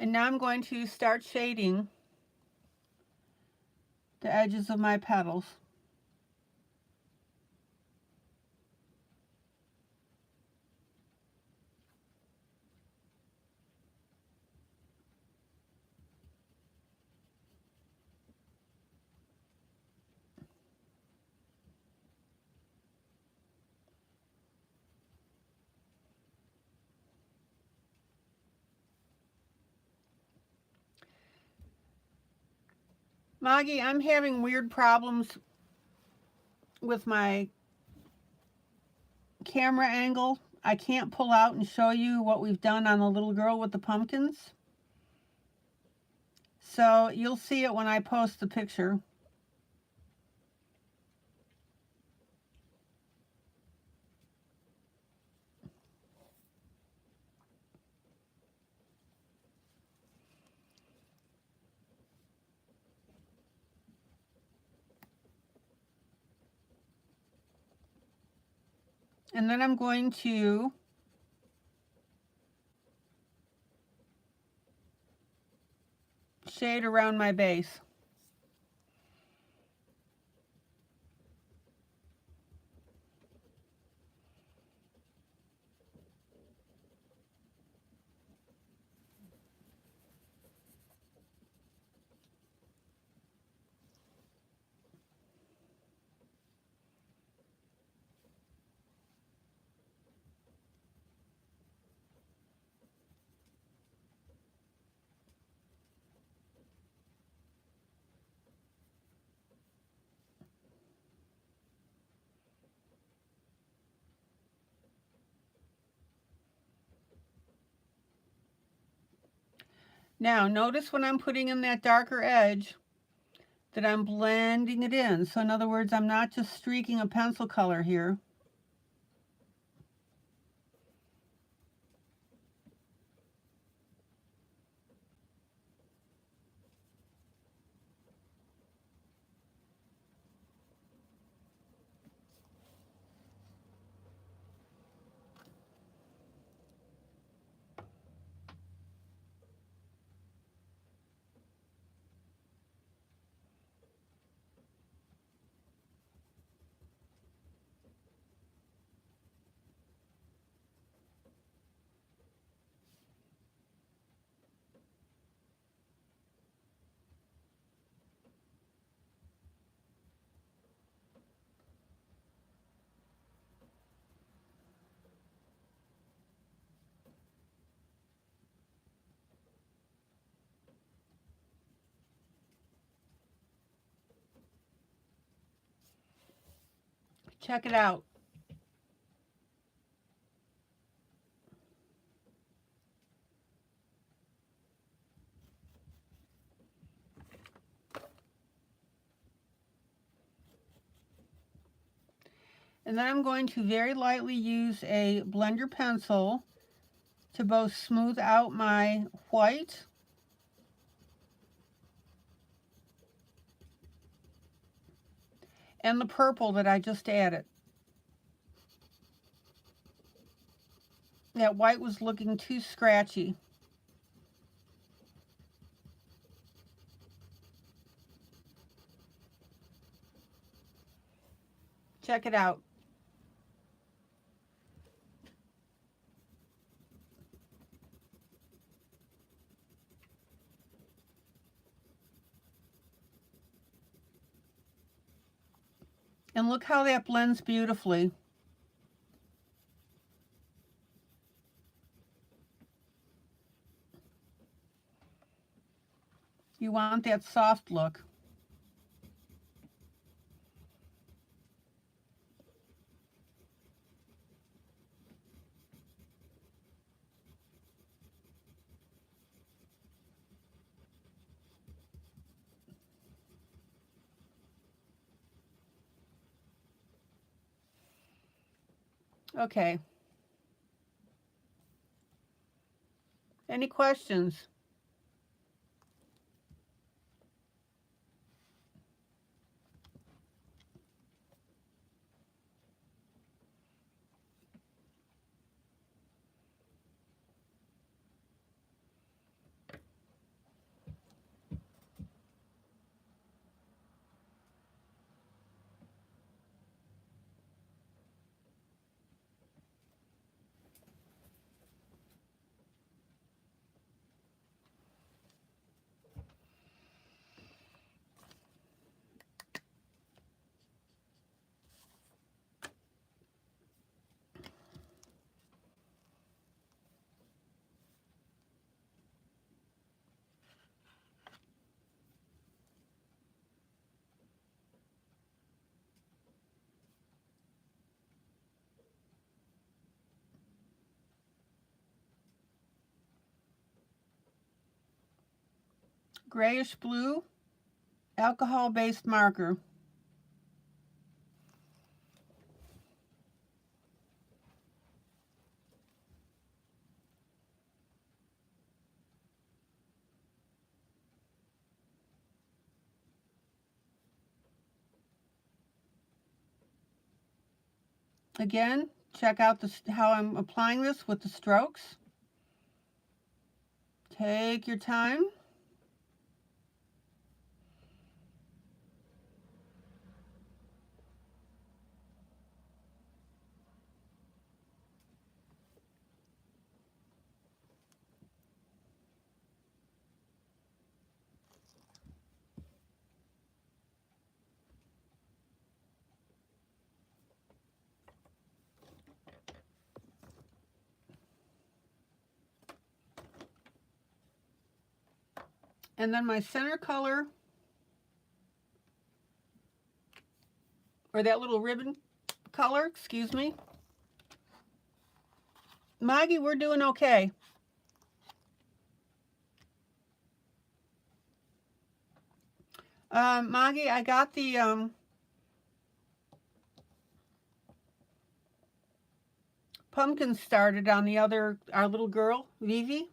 And now I'm going to start shading the edges of my petals. Maggie, I'm having weird problems with my camera angle. I can't pull out and show you what we've done on the little girl with the pumpkins. So you'll see it when I post the picture. And then I'm going to shade around my base. Now notice when I'm putting in that darker edge that I'm blending it in. So in other words, I'm not just streaking a pencil color here. Check it out. And then I'm going to very lightly use a blender pencil to both smooth out my white and the purple that I just added. That white was looking too scratchy. Check it out. And look how that blends beautifully. You want that soft look. Okay. Any questions? grayish blue alcohol-based marker. Again, check out how I'm applying this with the strokes. Take your time. And then my center color, or that little ribbon color, excuse me. Maggie, we're doing okay. Maggie, I got the pumpkin started on our little girl, Vivi.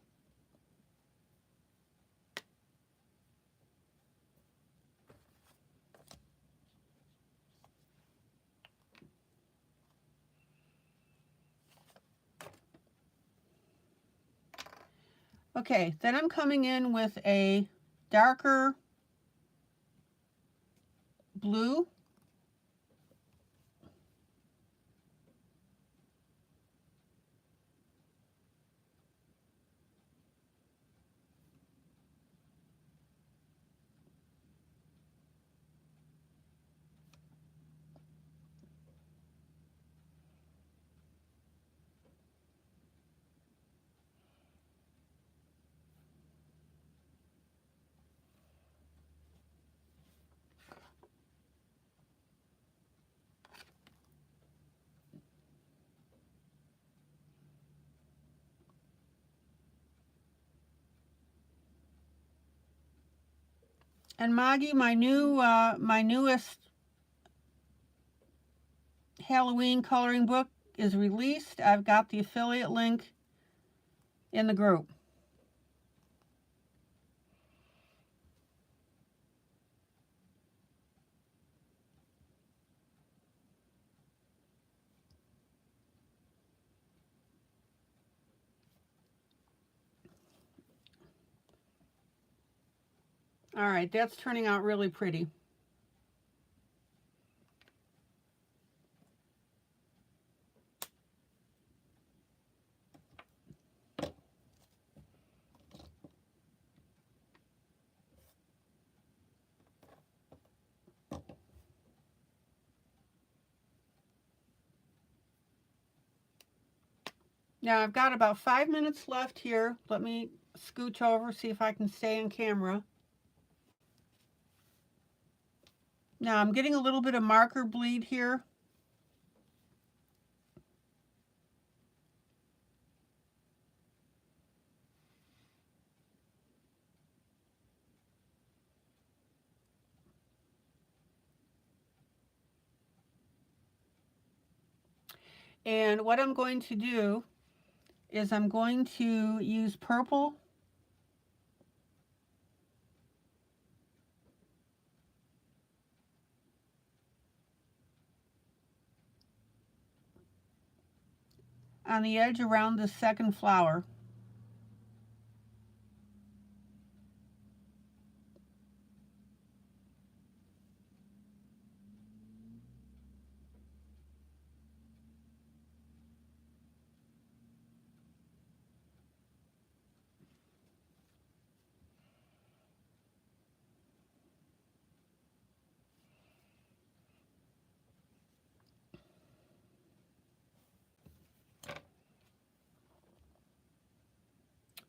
Okay, then I'm coming in with a darker blue. And Maggie, my newest Halloween coloring book is released. I've got the affiliate link in the group. All right, that's turning out really pretty. Now I've got about 5 minutes left here. Let me scooch over, see if I can stay in camera. Now I'm getting a little bit of marker bleed here. And what I'm going to do is I'm going to use purple on the edge around the second flower.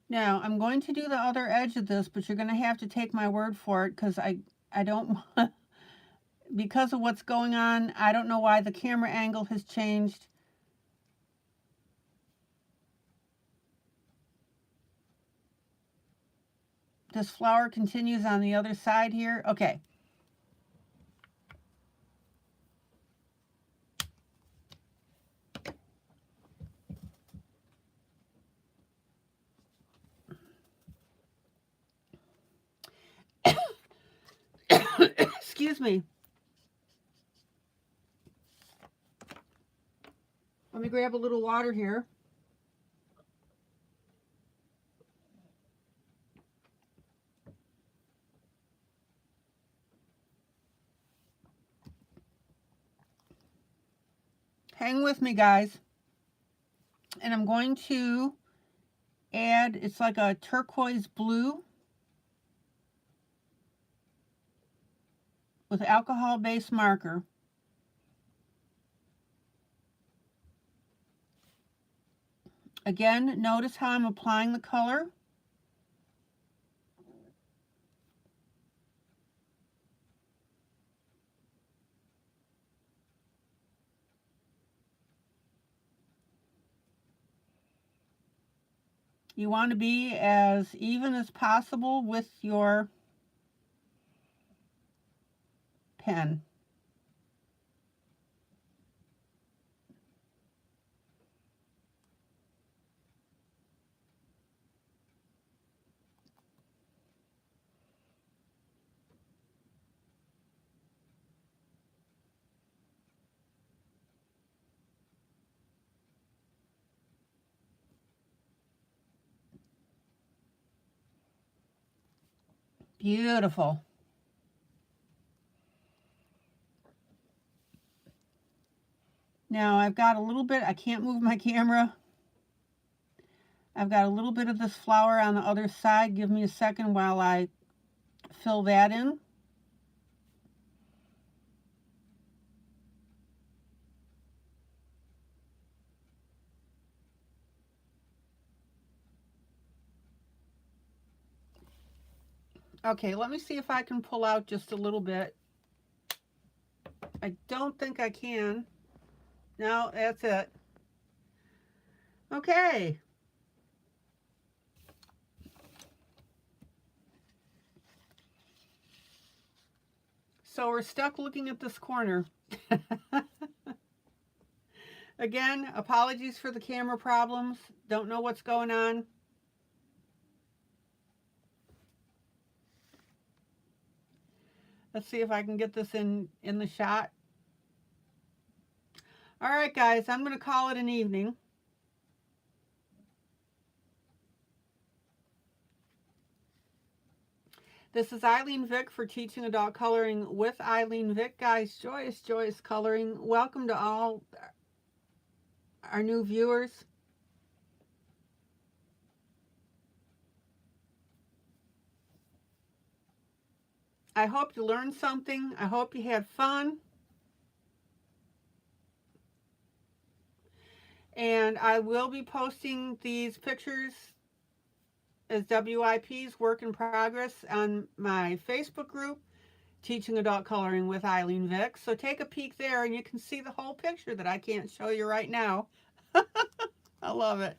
Now I'm going to do the other edge of this, but you're going to have to take my word for it because I don't, because of what's going on, I don't know why the camera angle has changed. this flower continues on the other side here. Okay. Excuse me. Let me grab a little water here. Hang with me, guys. And I'm going to add, it's like a turquoise blue with alcohol-based marker. Again, notice how I'm applying the color. You want to be as even as possible with your pen. Beautiful. Now I've got a little bit, I can't move my camera. I've got a little bit of this flower on the other side. Give me a second while I fill that in. Okay, let me see if I can pull out just a little bit. I don't think I can. No, that's it. Okay. So we're stuck looking at this corner. Again, apologies for the camera problems. Don't know what's going on. Let's see if I can get this in the shot. All right, guys, I'm going to call it an evening. This is ILene Vick for Teaching Adult Coloring with ILene Vick. Guys, joyous, joyous coloring. Welcome to all our new viewers. I hope you learned something. I hope you had fun. And I will be posting these pictures as WIPs, work in progress, on my Facebook group, Teaching Adult Coloring with ILene Vick. So take a peek there and you can see the whole picture that I can't show you right now. I love it.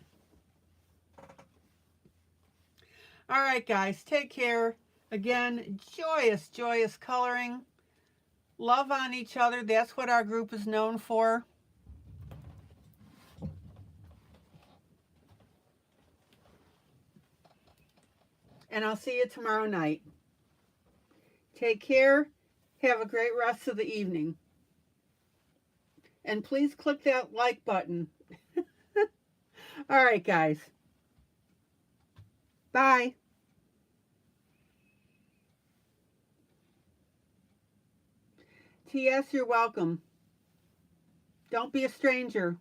All right, guys, take care. Again, joyous, joyous coloring. Love on each other. That's what our group is known for. And I'll see you tomorrow night. Take care. Have a great rest of the evening. And please click that like button. All right, guys. Bye. TS, you're welcome. Don't be a stranger.